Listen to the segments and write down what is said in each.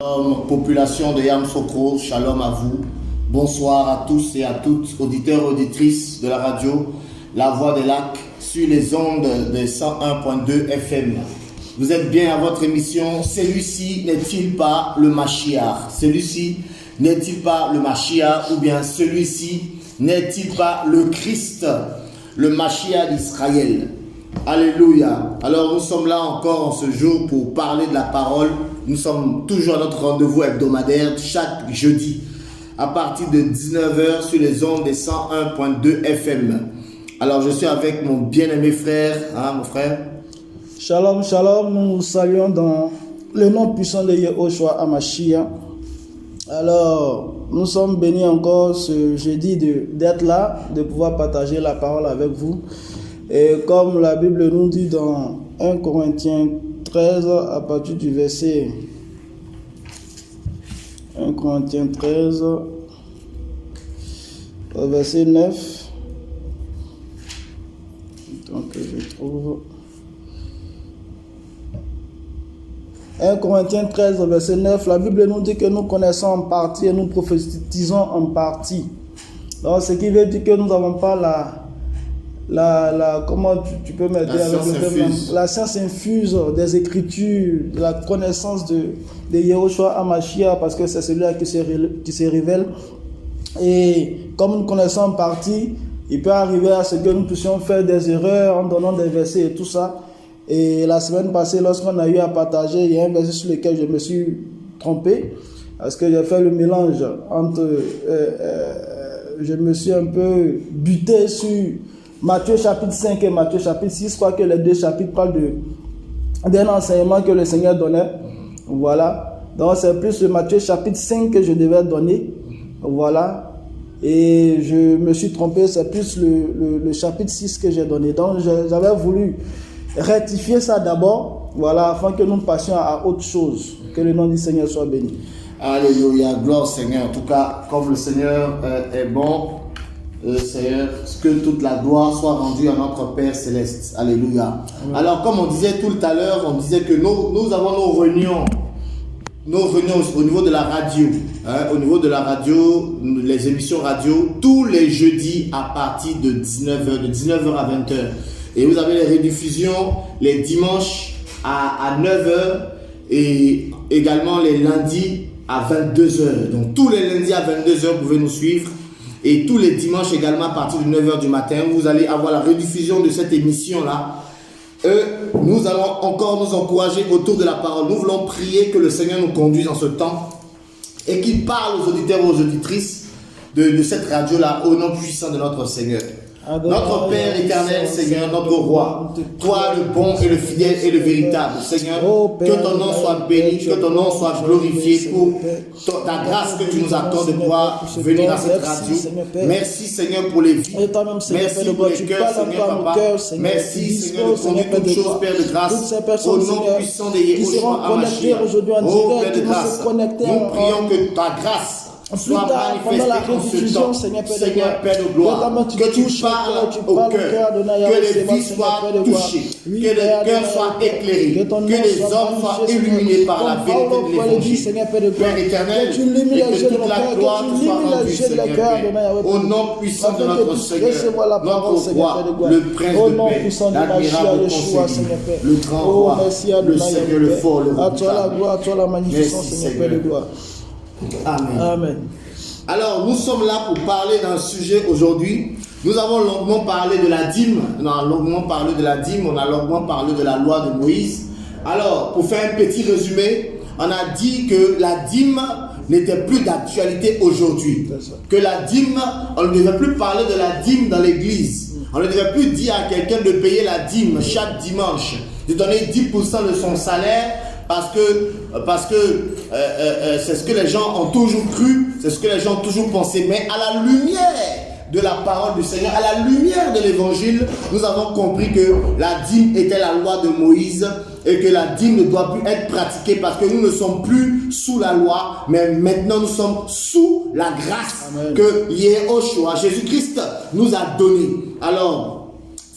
Shalom, population de Yamoussoukro, shalom à vous. Bonsoir à tous et à toutes, auditeurs et auditrices de la radio La Voix des Lacs, sur les ondes de 101.2 FM. Vous êtes bien à votre émission. Celui-ci n'est-il pas le Mashiach? Celui-ci n'est-il pas le Mashiach? Ou bien celui-ci n'est-il pas le Christ, le Mashiach d'Israël? Alléluia. Alors nous sommes là encore en ce jour pour parler de la parole. Nous sommes toujours à notre rendez-vous hebdomadaire chaque jeudi à partir de 19h sur les ondes des 101.2 FM. Alors je suis avec mon bien-aimé frère, mon frère. Shalom, shalom, nous saluons dans le nom puissant de Yehoshua HaMashiach. Alors, nous sommes bénis encore ce jeudi d'être là, de pouvoir partager la parole avec vous. Et comme la Bible nous dit dans 1 Corinthiens 13, à partir du verset 1 Corinthiens 13, verset 9. Donc, je trouve 1 Corinthiens 13, verset 9, la Bible nous dit que nous connaissons en partie et nous prophétisons en partie. Donc, ce qui veut dire que nous n'avons pas comment tu peux m'aider avec le terme, la science infuse des Écritures, de la connaissance de Yehoshua HaMashiach, parce que c'est celui-là qui se révèle. Et comme nous connaissons en partie, il peut arriver à ce que nous puissions faire des erreurs en donnant des versets et tout ça. Et la semaine passée, lorsqu'on a eu à partager, il y a un verset sur lequel je me suis trompé, parce que j'ai fait le mélange entre... je me suis un peu buté sur Matthieu chapitre 5 et Matthieu chapitre 6. Je crois que les deux chapitres parlent d'un enseignement que le Seigneur donnait. Voilà. Donc c'est plus le Matthieu chapitre 5 que je devais donner. Voilà. Et je me suis trompé, c'est plus le chapitre 6 que j'ai donné. Donc j'avais voulu rectifier ça d'abord, voilà, afin que nous passions à autre chose. Que le nom du Seigneur soit béni. Alléluia, gloire au Seigneur. En tout cas, comme le Seigneur est bon, Seigneur, que toute la gloire soit rendue à notre Père Céleste. Alléluia. Oui. Alors, comme on disait tout à l'heure, on disait que nous avons nos réunions au niveau de la radio. Au niveau de la radio, les émissions radio, tous les jeudis à partir de 19h à 20h. Et vous avez les rediffusions les dimanches à 9h et également les lundis à 22h. Donc tous les lundis à 22h, vous pouvez nous suivre. Et tous les dimanches également à partir de 9h du matin, vous allez avoir la rediffusion de cette émission-là. Nous allons encore nous encourager autour de la parole. Nous voulons prier que le Seigneur nous conduise en ce temps et qu'il parle aux auditeurs et aux auditrices de cette radio-là au nom puissant de notre Seigneur. Notre Père éternel, Seigneur, notre Roi, toi le bon et le fidèle et le véritable, Seigneur, que ton nom soit béni, que ton nom soit glorifié pour ta grâce que tu nous accordes de pouvoir venir à cette radio. Merci Seigneur pour les vies, merci pour les cœurs, Seigneur Papa, merci Seigneur de conduire toutes choses, Père de grâce, au nom puissant de Yehoshua HaMashiach. Oh Père de grâce, nous prions que ta grâce soit manifesté en ce temps, Seigneur Père de gloire, que tu parles au cœur, que les vies soient touchées, que les cœurs soient éclairés, que les hommes soient illuminés par la vérité de l'évangile, Père éternel, et que toute la gloire te soit rendue, Seigneur Père, au nom puissant de notre Seigneur, notre roi, le prince de paix, l'admirable conseiller, le grand roi, le Seigneur, le fort, le à toi la gloire, à toi la magnificence, Seigneur Père de gloire. Amen. Amen. Alors, nous sommes là pour parler d'un sujet aujourd'hui. Nous avons longuement parlé de la dîme. On a longuement parlé de la dîme. On a longuement parlé de la loi de Moïse. Alors, pour faire un petit résumé, on a dit que la dîme n'était plus d'actualité aujourd'hui. Que la dîme, on ne devait plus parler de la dîme dans l'église. On ne devait plus dire à quelqu'un de payer la dîme chaque dimanche, de donner 10% de son salaire. Parce que c'est ce que les gens ont toujours cru, c'est ce que les gens ont toujours pensé. Mais à la lumière de la parole du Seigneur, à la lumière de l'évangile, nous avons compris que la dîme était la loi de Moïse et que la dîme ne doit plus être pratiquée parce que nous ne sommes plus sous la loi, mais maintenant nous sommes sous la grâce. Amen. Que Yehoshua, Jésus-Christ, nous a donnée. Alors,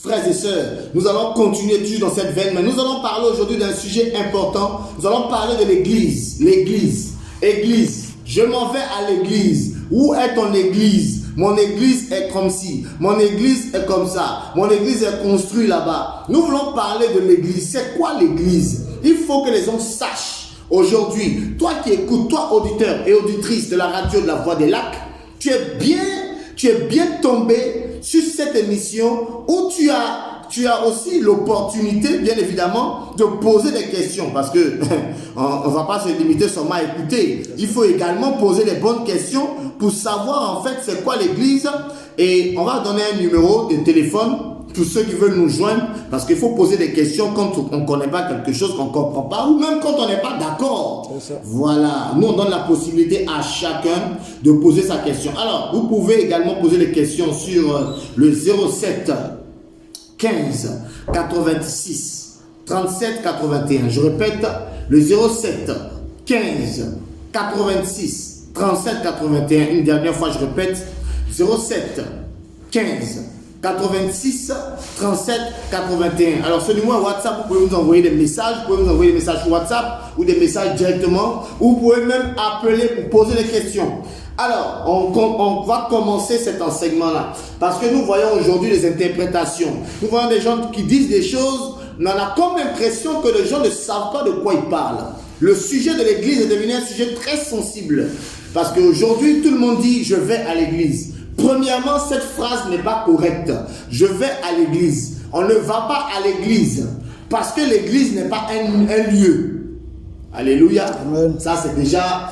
frères et sœurs, nous allons continuer toujours dans cette veine, mais nous allons parler aujourd'hui d'un sujet important. Nous allons parler de l'Église. L'Église. Église, je m'en vais à l'église. Où est ton église? Mon église est comme ci. Mon église est comme ça. Mon église est construite là-bas. Nous voulons parler de l'église. C'est quoi l'église? Il faut que les gens sachent aujourd'hui. Toi qui écoutes, toi auditeur et auditrice de la radio de la Voix des Lacs, tu es bien tombé sur cette émission où tu as aussi l'opportunité, bien évidemment, de poser des questions. Parce que on ne va pas se limiter seulement à écouter. Il faut également poser les bonnes questions pour savoir en fait c'est quoi l'église. Et on va donner un numéro de téléphone pour ceux qui veulent nous joindre. Parce qu'il faut poser des questions quand on ne connaît pas quelque chose, qu'on ne comprend pas, ou même quand on n'est pas d'accord. Voilà. Nous, on donne la possibilité à chacun de poser sa question. Alors, vous pouvez également poser les questions sur le 07 15 86 37 81. Je répète, le 07 15 86 37 81. Une dernière fois, je répète, 07 15 86 37 81. Alors, ce numéro WhatsApp, vous pouvez nous envoyer des messages. Vous pouvez nous envoyer des messages WhatsApp ou des messages directement. Ou vous pouvez même appeler pour poser des questions. Alors, on va commencer cet enseignement-là. Parce que nous voyons aujourd'hui les interprétations. Nous voyons des gens qui disent des choses. On a comme l'impression que les gens ne savent pas de quoi ils parlent. Le sujet de l'église est devenu un sujet très sensible. Parce qu'aujourd'hui, tout le monde dit « je vais à l'église ». Premièrement, cette phrase n'est pas correcte. Je vais à l'église. On ne va pas à l'église. Parce que l'église n'est pas un lieu. Alléluia. Amen. Ça, c'est déjà...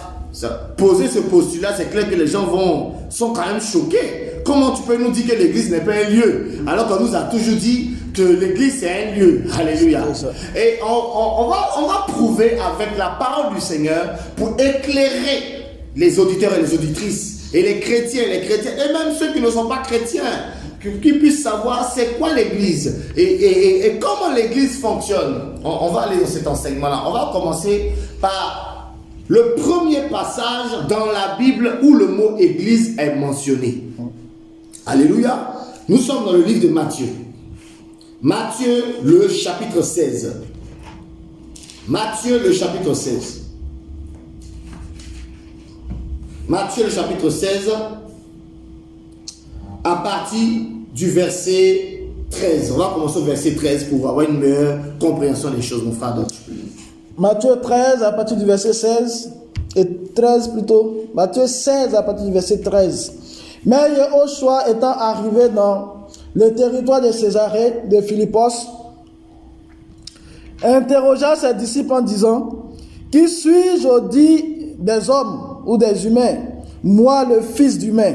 Poser ce postulat, c'est clair que les gens sont quand même choqués. Comment tu peux nous dire que l'église n'est pas un lieu alors qu'on nous a toujours dit que l'église c'est un lieu? Alléluia. Et on va prouver avec la parole du Seigneur pour éclairer les auditeurs et les auditrices et les chrétiens et même ceux qui ne sont pas chrétiens, qu'ils puissent savoir c'est quoi l'église et comment l'église fonctionne. On va aller dans cet enseignement-là. On va commencer par le premier passage dans la Bible où le mot église est mentionné. Alléluia. Nous sommes dans le livre de Matthieu. Matthieu, le chapitre 16. Matthieu, le chapitre 16. Matthieu, le chapitre 16, à partir du verset 13. On va commencer au verset 13 pour avoir une meilleure compréhension des choses, mon frère. Matthieu 13 à partir du verset 16 et 13 plutôt. Matthieu 16 à partir du verset 13. Mais Yehoshua étant arrivé dans le territoire de Césarée de Philippos, interrogea ses disciples en disant: qui suis-je au dit des hommes ou des humains, moi le fils d'humain?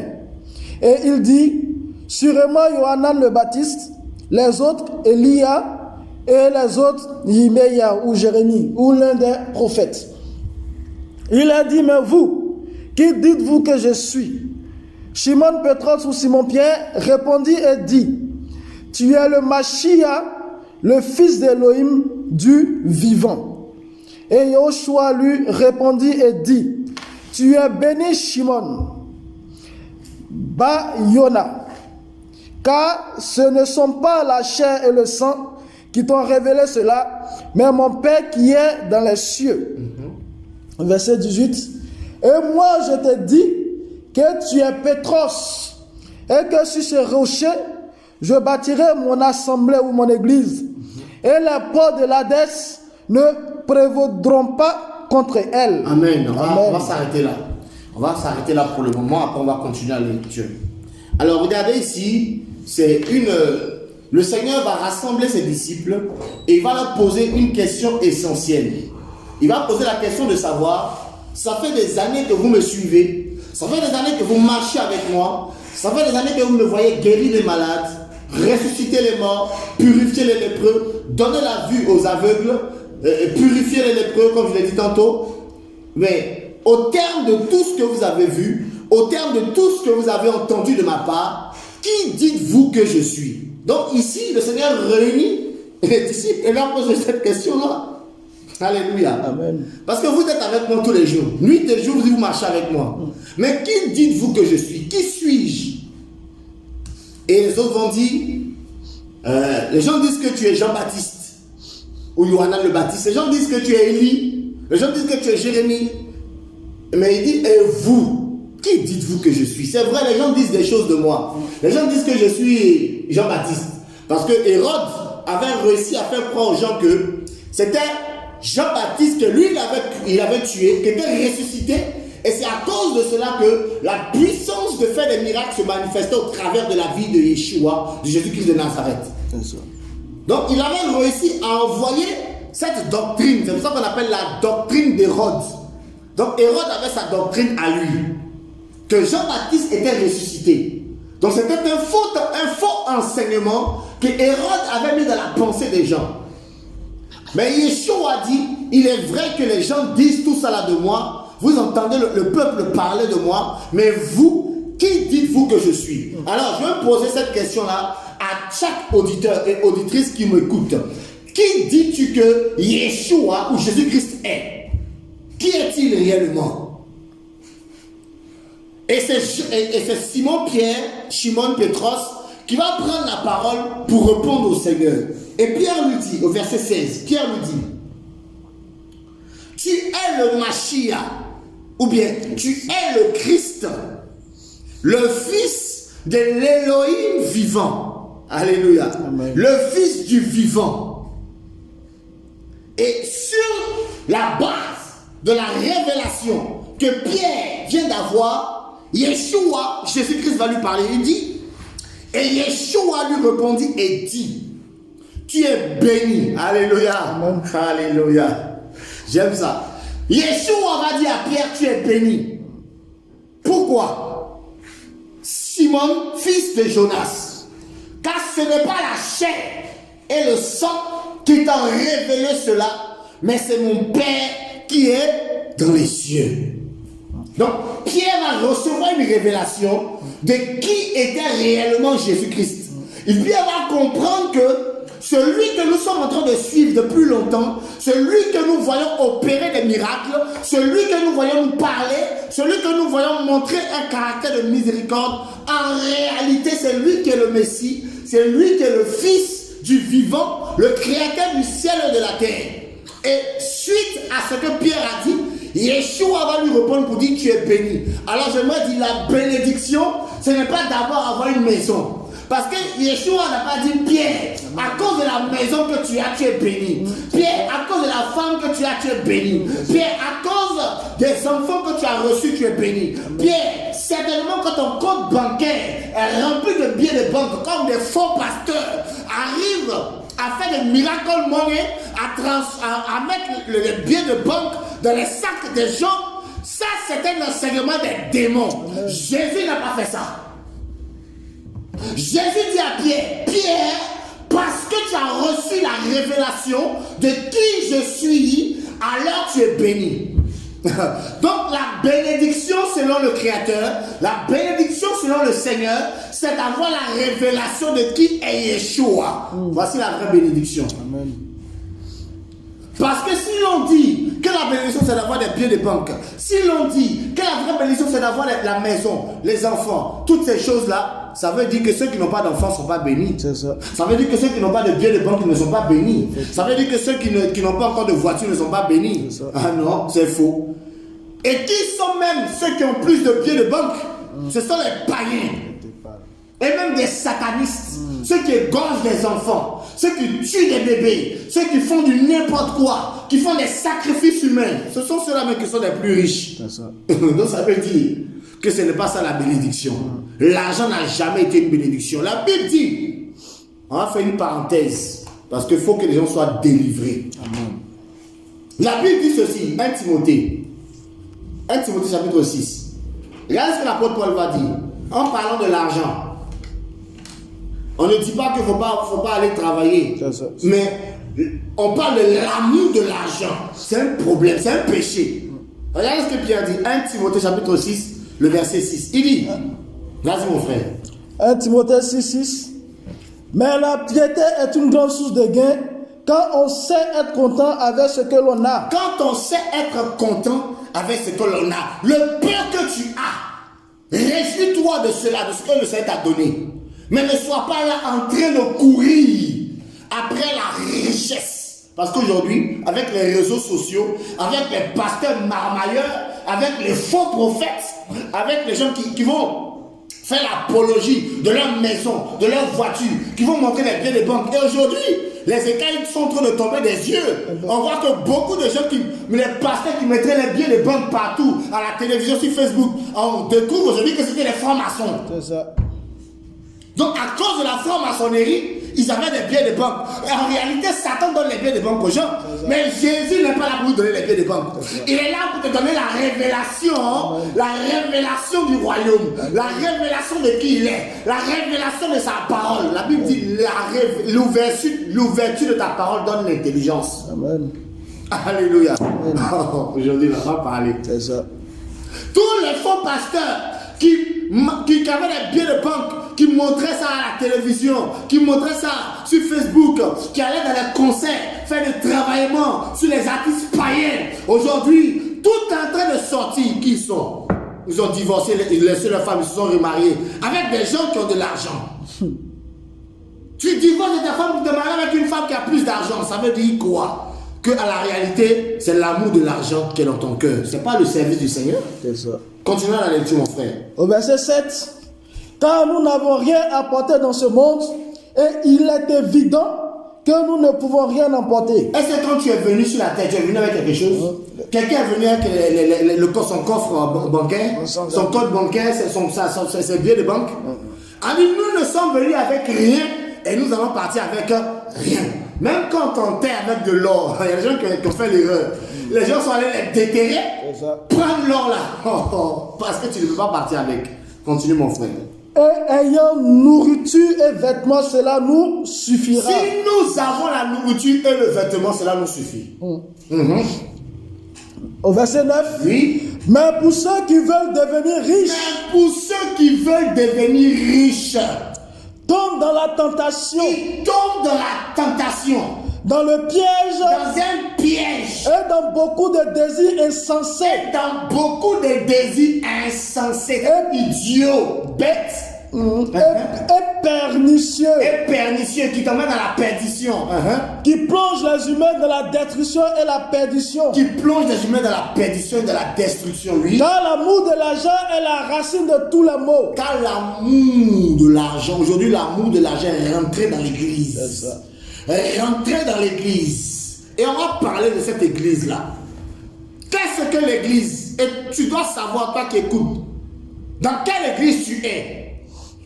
Et il dit: sûrement Yohanan le Baptiste, les autres Élia, et les autres Yimeya ou Jérémie ou l'un des prophètes. Il a dit: mais vous, qui dites-vous que je suis? Shimon Pétros ou Simon-Pierre répondit et dit: tu es le Machia, le fils d'Élohim du vivant. Et Yoshua lui répondit et dit: tu es béni Shimon Bar-Yona, car ce ne sont pas la chair et le sang qui t'ont révélé cela, mais mon Père qui est dans les cieux. Verset 18. Et moi je te dis que tu es Pétros, et que sur ce rocher, je bâtirai mon assemblée ou mon église, et les portes de l'Hadès ne prévaudront pas contre elle. Amen. On va s'arrêter là. On va s'arrêter là pour le moment, après on va continuer la lecture. Alors regardez ici, le Seigneur va rassembler ses disciples et il va leur poser une question essentielle. Il va poser la question de savoir: ça fait des années que vous me suivez, ça fait des années que vous marchez avec moi, ça fait des années que vous me voyez guérir les malades, ressusciter les morts, purifier les lépreux, donner la vue aux aveugles, purifier les lépreux comme je l'ai dit tantôt. Mais au terme de tout ce que vous avez vu, au terme de tout ce que vous avez entendu de ma part, qui dites-vous que je suis? Donc ici, le Seigneur réunit les disciples et leur pose cette question-là. Alléluia. Amen. Parce que vous êtes avec moi tous les jours. Nuit et jour, vous marchez avec moi. Mais qui dites-vous que je suis? Qui suis-je? Et les autres vont dire, les gens disent que tu es Jean-Baptiste ou Yohanan le Baptiste. Les gens disent que tu es Élie. Les gens disent que tu es Jérémie. Mais il dit, et vous, qui dites-vous que je suis? C'est vrai, les gens disent des choses de moi. Les gens disent que je suis Jean-Baptiste. Parce que Hérode avait réussi à faire croire aux gens que c'était Jean-Baptiste que lui, il avait tué, qui était ressuscité. Et c'est à cause de cela que la puissance de faire des miracles se manifestait au travers de la vie de Yeshua, de Jésus-Christ de Nazareth. Donc il avait réussi à envoyer cette doctrine. C'est pour ça qu'on appelle la doctrine d'Hérode. Donc Hérode avait sa doctrine à lui, que Jean-Baptiste était ressuscité. Donc c'était un faux enseignement que Hérode avait mis dans la pensée des gens. Mais Yeshua a dit, il est vrai que les gens disent tout cela de moi. Vous entendez le peuple parler de moi, mais vous, qui dites-vous que je suis? Alors je vais poser cette question-là à chaque auditeur et auditrice qui m'écoute. Qui dis-tu que Yeshua ou Jésus-Christ est? Qui est-il réellement? Et c'est Simon Pétros qui va prendre la parole pour répondre au Seigneur. Et Pierre lui dit, au verset 16, Pierre lui dit, tu es le Mashiach, ou bien tu es le Christ, le Fils de l'Élohim vivant. Alléluia. Amen. Le Fils du vivant. Et sur la base de la révélation que Pierre vient d'avoir, Yeshua, Jésus-Christ va lui parler. Il dit, et Yeshua lui répondit et dit, tu es béni. Alléluia. Amen. Alléluia. J'aime ça. Yeshua va dire à Pierre, tu es béni. Pourquoi? Simon, fils de Jonas. Car ce n'est pas la chair et le sang qui t'ont révélé cela, mais c'est mon Père qui est dans les cieux. Donc, Pierre va recevoir une révélation de qui était réellement Jésus-Christ. Pierre va comprendre que celui que nous sommes en train de suivre depuis longtemps, celui que nous voyons opérer des miracles, celui que nous voyons nous parler, celui que nous voyons montrer un caractère de miséricorde, en réalité c'est lui qui est le Messie, c'est lui qui est le Fils du vivant, le Créateur du ciel et de la terre. Et suite à ce que Pierre a dit, Yeshua va lui répondre pour dire tu es béni. Alors j'aimerais dire la bénédiction, ce n'est pas d'abord avoir une maison. Parce que Yeshua n'a pas dit Pierre, à cause de la maison que tu as, tu es béni. Pierre, à cause de la femme que tu as, tu es béni. Pierre, à cause des enfants que tu as reçus, tu es béni. Pierre, certainement quand ton compte bancaire est rempli de billets de banque, comme des faux pasteurs arrivent à faire des miracles monnaie, à mettre les billets de banque dans les sacs des gens, ça c'est un enseignement des démons. Jésus n'a pas fait ça. Jésus dit à Pierre, Pierre, parce que tu as reçu la révélation de qui je suis, alors tu es béni. Donc la bénédiction selon le Créateur, la bénédiction selon le Seigneur, c'est d'avoir la révélation de qui est Yeshua. Voici la vraie bénédiction. Amen. Parce que si l'on dit que la bénédiction c'est d'avoir des billets de banque, si l'on dit que la vraie bénédiction c'est d'avoir la maison, les enfants, toutes ces choses-là, ça veut dire que ceux qui n'ont pas d'enfants ne sont pas bénis. C'est ça. Ça veut dire que ceux qui n'ont pas de billets de banque ne sont pas bénis. Ça veut dire que ceux qui n'ont pas encore de voiture ne sont pas bénis. Ah non, c'est faux. Et qui sont même ceux qui ont plus de billets de banque? Ce sont les païens. Et même des satanistes. Ceux qui égorgent des enfants, ceux qui tuent des bébés, ceux qui font du n'importe quoi, qui font des sacrifices humains. Ce sont ceux-là même qui sont les plus riches. C'est ça. Donc ça veut dire que ce n'est pas ça la bénédiction. L'argent n'a jamais été une bénédiction. La Bible dit, on va faire une parenthèse, parce qu'il faut que les gens soient délivrés. Amen. La Bible dit ceci, 1 Timothée chapitre 6. Regarde ce que l'apôtre Paul va dire, en parlant de l'argent. On ne dit pas qu'il ne faut pas aller travailler, mais on parle de l'amour de l'argent. C'est un problème, c'est un péché. Regardez ce que Pierre dit, 1 Timothée chapitre 6, le verset 6. Il dit, vas-y mon frère. 1 Timothée 6, 6. Mais la piété est une grande source de gain quand on sait être content avec ce que l'on a. Quand on sait être content avec ce que l'on a, le peu que tu as, réjouis-toi de cela, de ce que le Seigneur t'a donné. Mais ne sois pas là en train de courir après la richesse. Parce qu'aujourd'hui, avec les réseaux sociaux, avec les pasteurs marmailleurs, avec les faux prophètes, avec les gens qui vont faire l'apologie de leur maison, de leur voiture, qui vont montrer les billets de banque. Et aujourd'hui, les écailles sont en train de tomber des yeux. On voit que beaucoup de gens, les pasteurs qui mettraient les billets de banque partout, à la télévision, sur Facebook, on découvre aujourd'hui que c'était les francs-maçons. C'est ça. Donc, à cause de la franc-maçonnerie, ils avaient des billets de banque. Et en réalité, Satan donne les billets de banque aux gens. Mais Jésus n'est pas là pour vous donner les billets de banque. Il est là pour te donner la révélation du royaume, la révélation de qui il est, la révélation de sa parole. La Bible dit l'ouverture de ta parole donne l'intelligence. Amen. Alléluia. Aujourd'hui, on va parler. C'est ça. Tous les faux pasteurs qui avaient des billets de banque, qui montraient ça à la télévision, qui montraient ça sur Facebook, qui allaient dans les concerts, faire des travaillements sur les artistes païens. Aujourd'hui, tout est en train de sortir. Qui ils sont? Ils ont divorcé, ils laissé leur femme, ils se sont remariés avec des gens qui ont de l'argent. Tu divorces de ta femme, tu te maries avec une femme qui a plus d'argent. Ça veut dire quoi? Que à la réalité, c'est l'amour de l'argent qui est dans ton cœur. C'est pas le service du Seigneur. C'est ça. Continuons la lecture, mon frère. Au verset 7, car nous n'avons rien apporté dans ce monde, et il est évident que nous ne pouvons rien emporter. Est-ce que quand tu es venu sur la terre, tu es venu avec quelque chose? Quelqu'un est venu avec son coffre bancaire, son code bancaire, ses billets de banque. Nous ne sommes venus avec rien et nous allons partir avec rien. Même quand on terre avec de l'or, il y a des gens qui ont fait l'erreur. Les gens sont allés les déterrer, prendre l'or là, parce que tu ne peux pas partir avec. Continue, mon frère. Et ayant nourriture et vêtements, cela nous suffira. Si nous avons la nourriture et le vêtement, cela nous suffit. Au verset 9. Oui. Mais pour ceux qui veulent devenir riches. Mais pour ceux qui veulent devenir riches. Tombent dans la tentation. Ils tombent dans la tentation. Dans le piège. Dans un piège. Et dans beaucoup de désirs insensés. Et dans beaucoup de désirs insensés. Idiots, bêtes. Et pernicieux. Et pernicieux, qui t'emmènent à la perdition. Qui plongent les humains dans la destruction et la perdition. Qui plongent les humains dans la perdition et dans la destruction, oui. Car l'amour de l'argent est la racine de tous les maux. Car l'amour de l'argent, aujourd'hui l'amour de l'argent est rentré dans l'église. C'est ça. Rentré dans l'église. Et on va parler de cette église-là. Qu'est-ce que l'église? Et tu dois savoir, toi qui écoutes, dans quelle église tu es.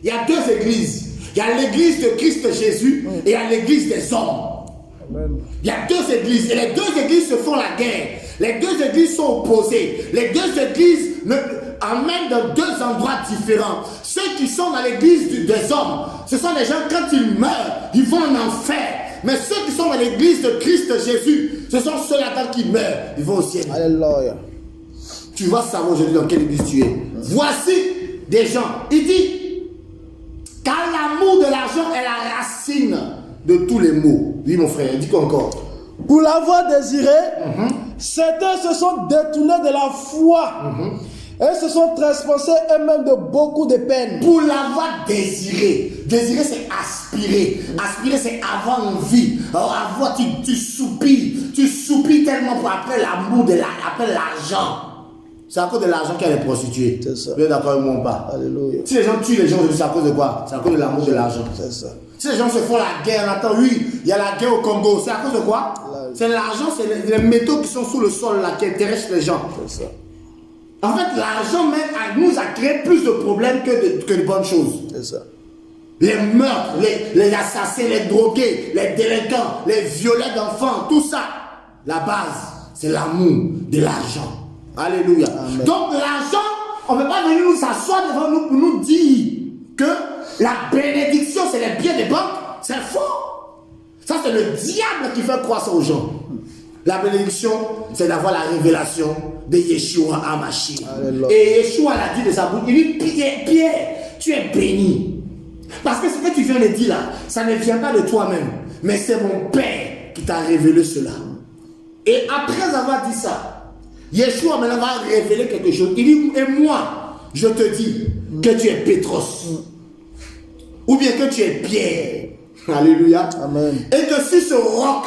Il y a deux églises. Il y a l'église de Christ Jésus et il y a l'église des hommes. Amen. Il y a deux églises. Et les deux églises se font la guerre. Les deux églises sont opposées. Les deux églises amènent dans deux endroits différents. Ceux qui sont dans l'église des hommes, ce sont les gens, quand ils meurent, ils vont en enfer. Mais ceux qui sont dans l'église de Christ Jésus, ce sont ceux-là qui meurent. Ils vont au ciel. Alléluia. Tu vas savoir aujourd'hui dans quelle église tu es. Voici des gens. Il dit, car l'amour de l'argent est la racine de tous les maux. Oui, mon frère, dis quoi encore? Pour l'avoir désiré, certains se sont détournés de la foi et se sont transpassés eux-mêmes de beaucoup de peines. Pour l'avoir désiré. Désirer, c'est aspirer. Aspirer, c'est avoir envie. Alors, avoir, tu soupires. Tu soupires tellement pour après l'amour de l'argent. C'est à cause de l'argent qu'il y a les prostituées. C'est ça. Vous êtes d'accord avec moi ou pas? Alléluia. Si les gens tuent les gens, c'est à cause de quoi? C'est à cause de l'amour de l'argent. C'est ça. Si les gens se font la guerre, on attend, oui, il y a la guerre au Congo. C'est à cause de quoi? C'est l'argent, c'est les métaux qui sont sous le sol là, qui intéressent les gens. C'est ça. En fait, l'argent même nous a créé plus de problèmes que de bonnes choses. C'est ça. Les meurtres, les assassins, les drogués, les délinquants, les violets d'enfants, tout ça. La base, c'est l'amour de l'argent. Alléluia. Amen. Donc l'argent, on ne peut pas venir nous s'asseoir devant nous pour nous dire que la bénédiction, c'est les biens des banques. C'est faux. Ça, c'est le diable qui fait croire ça aux gens. La bénédiction, c'est d'avoir la révélation de Yeshua HaMashiach. Et Yeshua l'a dit de sa bouche. Il dit, Pierre, tu es béni. Parce que ce que tu viens de dire là, ça ne vient pas de toi-même. Mais c'est mon Père qui t'a révélé cela. Et après avoir dit ça, Yeshua maintenant va révéler quelque chose. Il dit, et moi, je te dis que tu es Pétros. Ou bien que tu es Pierre. Alléluia. Amen. Et que si ce roc,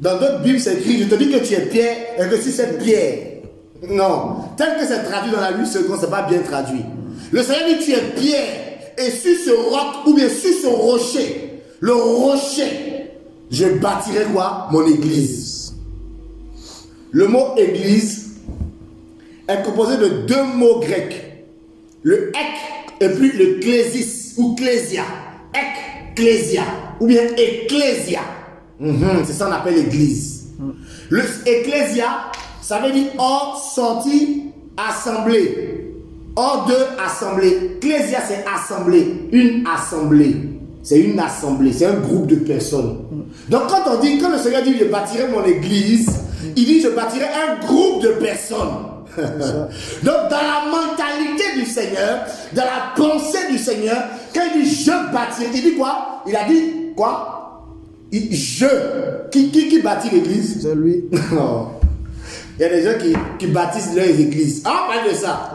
dans d'autres Bibles c'est écrit, je te dis que tu es Pierre, et que si c'est Pierre, Non. Tel que c'est traduit dans la 8 secondes, c'est pas bien traduit. Le Seigneur dit, tu es pierre. Et sur ce roc, ou bien sur ce rocher, le rocher, je bâtirai quoi? Mon église. Le mot église est composé de deux mots grecs. Le ek et puis le clésis ou clésia. Ek, clésia. Ou bien ecclésia. C'est ça qu'on appelle l'église. Le ecclésia, ça veut dire hors, sorti, assemblée. Hors de assemblée. Ecclésia, c'est assemblée. Une assemblée. C'est une assemblée. C'est un groupe de personnes. Donc quand on dit, quand le Seigneur dit je bâtirai mon église, il dit je bâtirai un groupe de personnes. Donc dans la mentalité du Seigneur, dans la pensée du Seigneur, quand il dit je bâtirai, il dit quoi? Il a dit quoi? Qui bâtit l'église? C'est lui. Non. Il y a des gens qui bâtissent leurs églises. Ah, on parle de ça.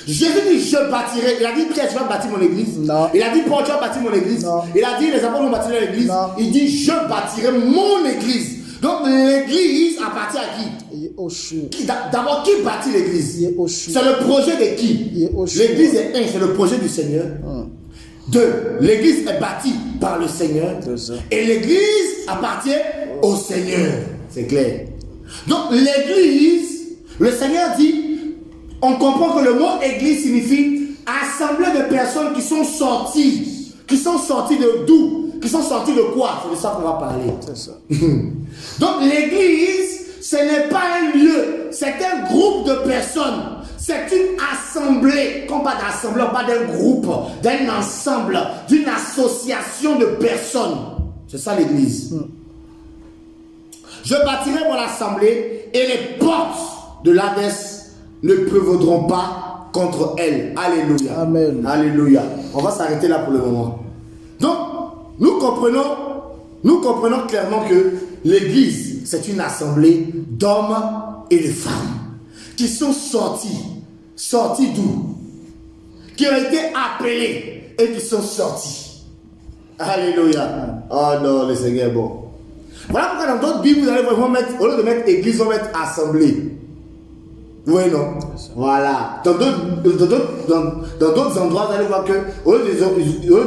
Jésus dit je bâtirai. Il a dit Pierre, tu vas bâtir mon église. Non. Il a dit Paul, tu vas bâtir mon église. Non. Il a dit les apôtres vont bâtir leur église. Non. Il dit je bâtirai mon église. Donc l'église appartient à qui? Il est au chou. D'abord, qui bâtit l'église? Il est au chou. C'est le projet de qui? Il est au chou. L'église est un, c'est le projet du Seigneur. Deux, l'église est bâtie par le Seigneur. Et l'église appartient au Seigneur. C'est clair. Donc l'église, le Seigneur dit, on comprend que le mot église signifie assemblée de personnes qui sont sorties de d'où? Qui sont sorties de quoi? C'est de ça qu'on va parler. C'est ça. Donc l'église, ce n'est pas un lieu, c'est un groupe de personnes. C'est une assemblée, quand on parle d'assemblée, on parle d'un groupe, d'un ensemble, d'une association de personnes. C'est ça l'église. Je bâtirai mon assemblée et les portes de l'Hadès ne prévaudront pas contre elle. Alléluia. Amen. Alléluia. On va s'arrêter là pour le moment. Donc, nous comprenons clairement que l'église, c'est une assemblée d'hommes et de femmes qui sont sortis d'où? Qui ont été appelés et qui sont sortis. Alléluia. Oh non, le Seigneur est bon. Voilà pourquoi dans d'autres Bibles, vous allez voir, au lieu de mettre église, on va mettre assemblée. Oui, non? Voilà. Dans d'autres endroits, vous allez voir que au lieu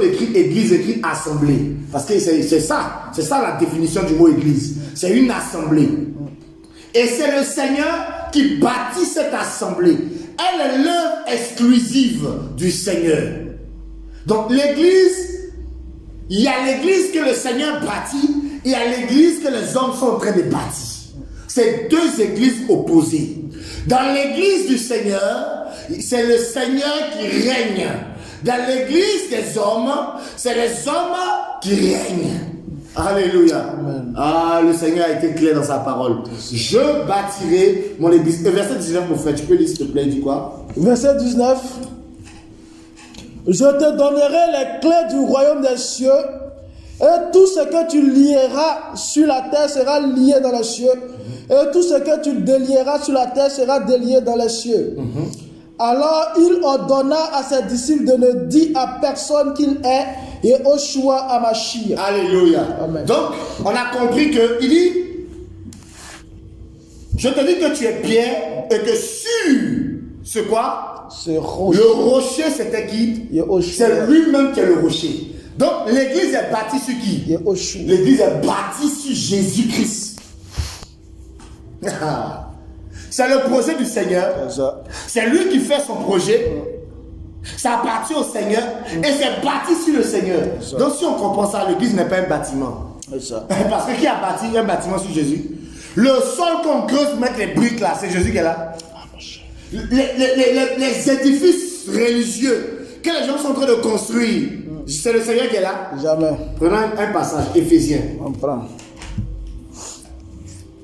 d'écrire église, écrit assemblée. Parce que c'est ça la définition du mot église. C'est une assemblée. Et c'est le Seigneur qui bâtit cette assemblée. Elle est l'œuvre exclusive du Seigneur. Donc l'église, il y a l'église que le Seigneur bâtit, et il y a l'église que les hommes sont en train de bâtir. C'est deux églises opposées. Dans l'église du Seigneur, c'est le Seigneur qui règne. Dans l'église des hommes, c'est les hommes qui règnent. Alléluia. Amen. Ah, le Seigneur a été clair dans sa parole. Je bâtirai mon église. Verset 19, mon frère, tu peux lire s'il te plaît, dis quoi? Verset 19. Je te donnerai les clés du royaume des cieux, et tout ce que tu lieras sur la terre sera lié dans les cieux, et tout ce que tu délieras sur la terre sera délié dans les cieux. Alors il ordonna à ses disciples de ne dire à personne qu'il est Yehoshua HaMashiach. Alléluia. Amen. Donc, on a compris que il dit, je te dis que tu es pierre et que sur ce quoi? Ce rocher. Le rocher, c'était qui? Yehoshua. C'est lui-même qui est le rocher. Donc, l'église est bâtie sur qui? Yehoshua. L'église est bâtie sur Jésus-Christ. C'est le projet du Seigneur. C'est lui qui fait son projet. Ça appartient au Seigneur et c'est bâti sur le Seigneur. Donc si on comprend ça, l'église n'est pas un bâtiment. Parce que qui a bâti un bâtiment sur Jésus? Le sol qu'on creuse pour mettre les briques là, c'est Jésus qui est là. Les édifices religieux que les gens sont en train de construire, c'est le Seigneur qui est là. Jamais. Prenons un passage, Éphésiens. On prend.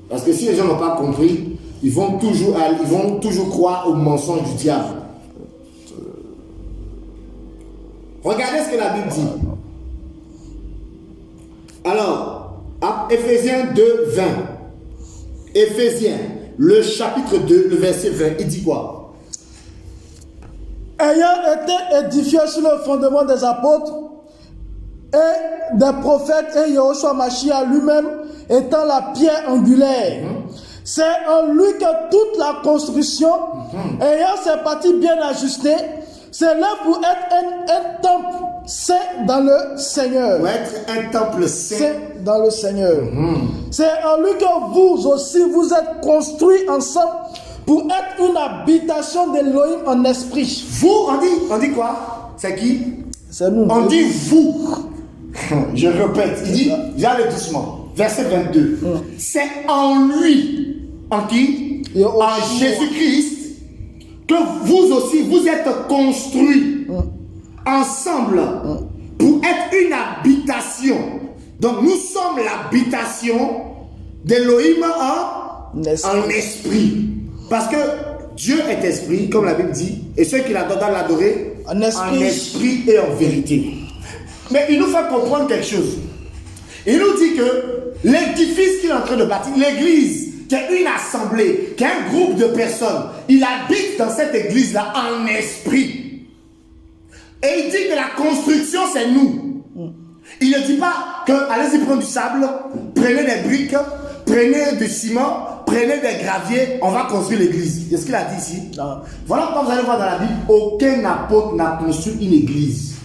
Parce que si les gens n'ont pas compris, ils vont toujours croire au mensonge du diable. Regardez ce que la Bible dit. Alors, Éphésiens 2, 20. Éphésiens, le chapitre 2, le verset 20, il dit quoi? Ayant été édifié sur le fondement des apôtres et des prophètes, et Yehoshua HaMashiach lui-même étant la pierre angulaire, C'est en lui que toute la construction, ayant ses parties bien ajustées, s'élève pour être un temple saint dans le Seigneur. Pour être un temple saint dans le Seigneur. C'est en lui que vous aussi vous êtes construits ensemble pour être une habitation d'Élohim en esprit. Vous, on dit quoi? C'est qui? C'est nous. On dit vous. Je répète, il dit, j'allais doucement. Verset 22. C'est en lui, en qui? En Jésus-Christ, que vous aussi, vous êtes construits ensemble pour être une habitation. Donc nous sommes l'habitation d'Élohim en esprit. Parce que Dieu est esprit, comme la Bible dit, et ceux qui l'adorent doivent l'adorer en esprit et en vérité. Mais il nous fait comprendre quelque chose. Il nous dit que l'édifice qu'il est en train de bâtir, l'église, qui est une assemblée, qui est un groupe de personnes, il habite dans cette église-là en esprit. Et il dit que la construction, c'est nous. Il ne dit pas que allez-y prendre du sable, prenez des briques, prenez du ciment, prenez des graviers, on va construire l'église. C'est ce qu'il a dit ici. Non. Voilà pourquoi vous allez voir dans la Bible, aucun apôtre n'a construit une église.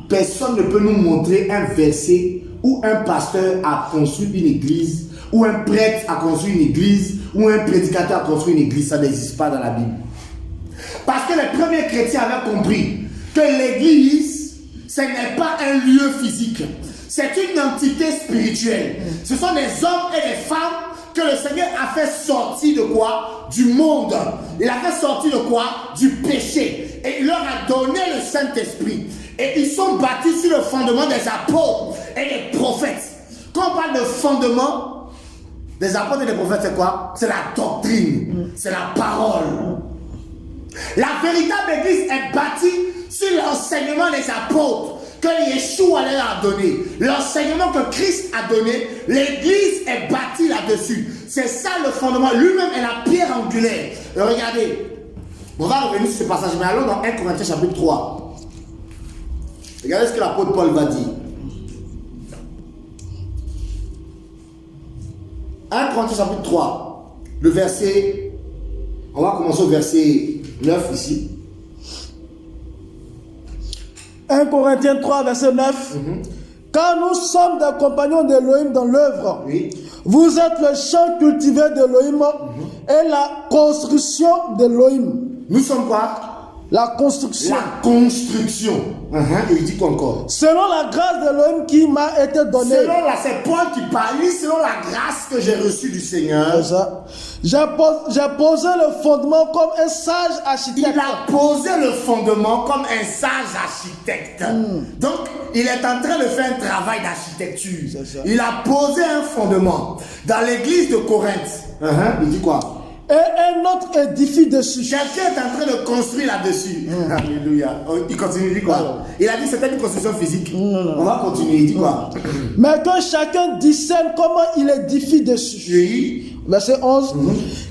Personne ne peut nous montrer un verset où un pasteur a construit une église, où un prêtre a construit une église, où un prédicateur a construit une église. Ça n'existe pas dans la Bible. Parce que les premiers chrétiens avaient compris que l'église, ce n'est pas un lieu physique. C'est une entité spirituelle. Ce sont des hommes et des femmes que le Seigneur a fait sortir de quoi? Du monde. Il a fait sortir de quoi? Du péché. Et il leur a donné le Saint-Esprit. Et ils sont bâtis sur le fondement des apôtres et des prophètes. Quand on parle de fondement des apôtres et des prophètes, c'est quoi? C'est la doctrine. C'est la parole. La véritable église est bâtie sur l'enseignement des apôtres que Yeshua leur a donné. L'enseignement que Christ a donné, l'église est bâtie là-dessus. C'est ça le fondement. Lui-même est la pierre angulaire. Et regardez, on va revenir sur ce passage, mais allons dans 1 Corinthiens chapitre 3. Regardez ce que l'apôtre Paul va dire. 1 Corinthiens chapitre 3, le verset, on va commencer au verset 9 ici. 1 Corinthiens 3, verset 9. Car nous sommes des compagnons d'Élohim dans l'œuvre. Oui. Vous êtes le champ cultivé d'Élohim et la construction d'Élohim. Nous sommes quoi? La construction. La construction. Il dit quoi encore? Selon la grâce d'Élohim qui m'a été donnée. Selon la, c'est Paul qui parle, selon la grâce que j'ai reçue du Seigneur. J'ai posé le fondement comme un sage architecte. Il a posé le fondement comme un sage architecte. Donc, il est en train de faire un travail d'architecture. Il a posé un fondement. Dans l'église de Corinthe, il dit quoi? Et un autre édifie dessus. Quelqu'un est en train de construire là-dessus. Alléluia. Il continue, il dit quoi? Il a dit que c'était une construction physique. On va continuer, il dit quoi? Mais que chacun discerne comment il édifie dessus. Oui. Verset 11.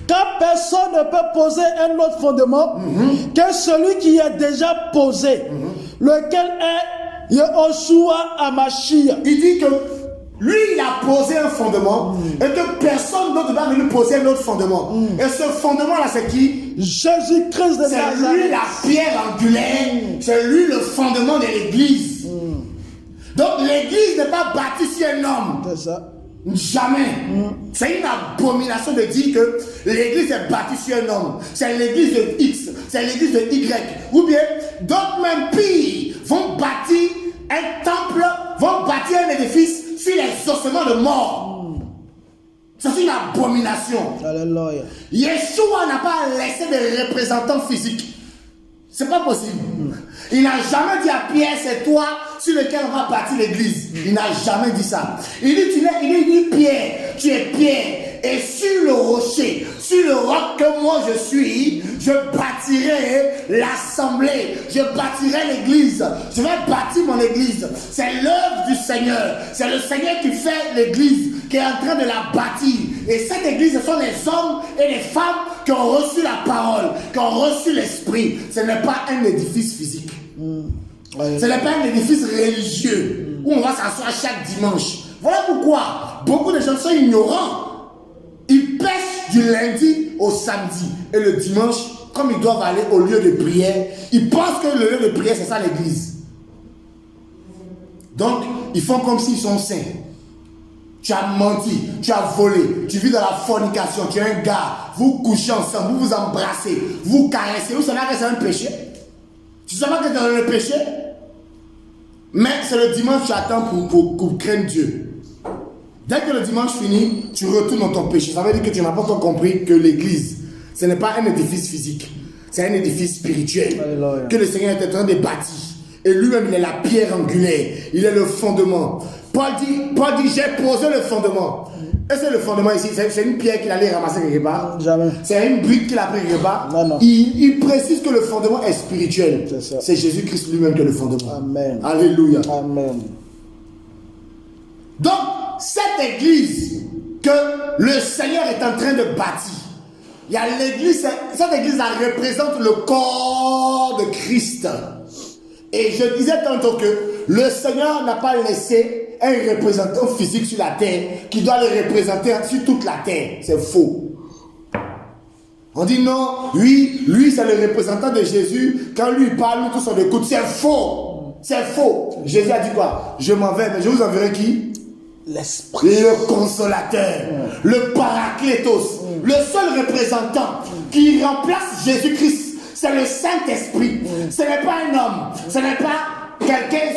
Car personne ne peut poser un autre fondement que celui qui est déjà posé, lequel est Yehoshua Hamashiach. Il dit que lui, il a posé un fondement et que personne d'autre va venir poser un autre fondement. Et ce fondement-là, c'est qui? Jésus-Christ de Nazareth. C'est lui la pierre angulaire. C'est lui le fondement de l'église. Donc l'église n'est pas bâtie sur un homme. C'est ça. Jamais. C'est une abomination de dire que l'église est bâtie sur un homme. C'est l'église de X, c'est l'église de Y. Ou bien d'autres même pires vont bâtir un temple, vont bâtir un édifice sur les ossements de mort. C'est une abomination. Alléluia. Yeshua n'a pas laissé de représentants physiques. C'est pas possible. Il n'a jamais dit à Pierre, c'est toi sur lequel on va bâtir l'église. Il n'a jamais dit ça. Il dit Pierre, tu es Pierre. Et sur le rocher, sur le roc que moi je suis, je bâtirai l'assemblée. Je bâtirai l'église. Je vais bâtir mon église. C'est l'œuvre du Seigneur. C'est le Seigneur qui fait l'église, qui est en train de la bâtir. Et cette église, ce sont les hommes et les femmes qui ont reçu la parole, qui ont reçu l'esprit. Ce n'est pas un édifice physique. Ce n'est pas un édifice religieux où on va s'asseoir chaque dimanche. Voilà pourquoi beaucoup de gens sont ignorants. Ils pêchent du lundi au samedi. Et le dimanche, comme ils doivent aller au lieu de prière, ils pensent que le lieu de prière, c'est ça l'église. Donc, ils font comme s'ils sont saints. Tu as menti, tu as volé, tu vis dans la fornication, tu es un gars, vous couchez ensemble, vous vous embrassez, vous caressez. Vous savez que c'est un péché? Tu sais pas que c'est dans le péché? Mais c'est le dimanche, tu attends pour craindre Dieu. Dès que le dimanche finit, tu retournes dans ton péché. Ça veut dire que tu n'as pas encore compris que l'église, ce n'est pas un édifice physique, c'est un édifice spirituel. Alléluia. Que le Seigneur est en train de bâtir. Et lui-même, il est la pierre angulaire, il est le fondement. Paul dit, j'ai posé le fondement. Et c'est le fondement ici, c'est une pierre qu'il allait ramasser quelque part. Jamais. C'est une brique qu'il a pris quelque part. Non. Il précise que le fondement est spirituel. C'est Jésus-Christ lui-même qui est le fondement. Amen. Alléluia. Amen. Donc, cette église que le Seigneur est en train de bâtir, il y a l'église, cette église représente le corps de Christ. Et je disais tantôt que le Seigneur n'a pas laissé un représentant physique sur la terre qui doit le représenter sur toute la terre. C'est faux. On dit non, lui c'est le représentant de Jésus. Quand lui parle, nous tous on écoute. C'est faux. C'est faux. Jésus a dit quoi? Je m'en vais, mais je vous enverrai qui? L'Esprit. Le consolateur, le paraclétos, le seul représentant qui remplace Jésus-Christ. C'est le Saint-Esprit. Ce n'est pas un homme. Ce n'est pas quelqu'un.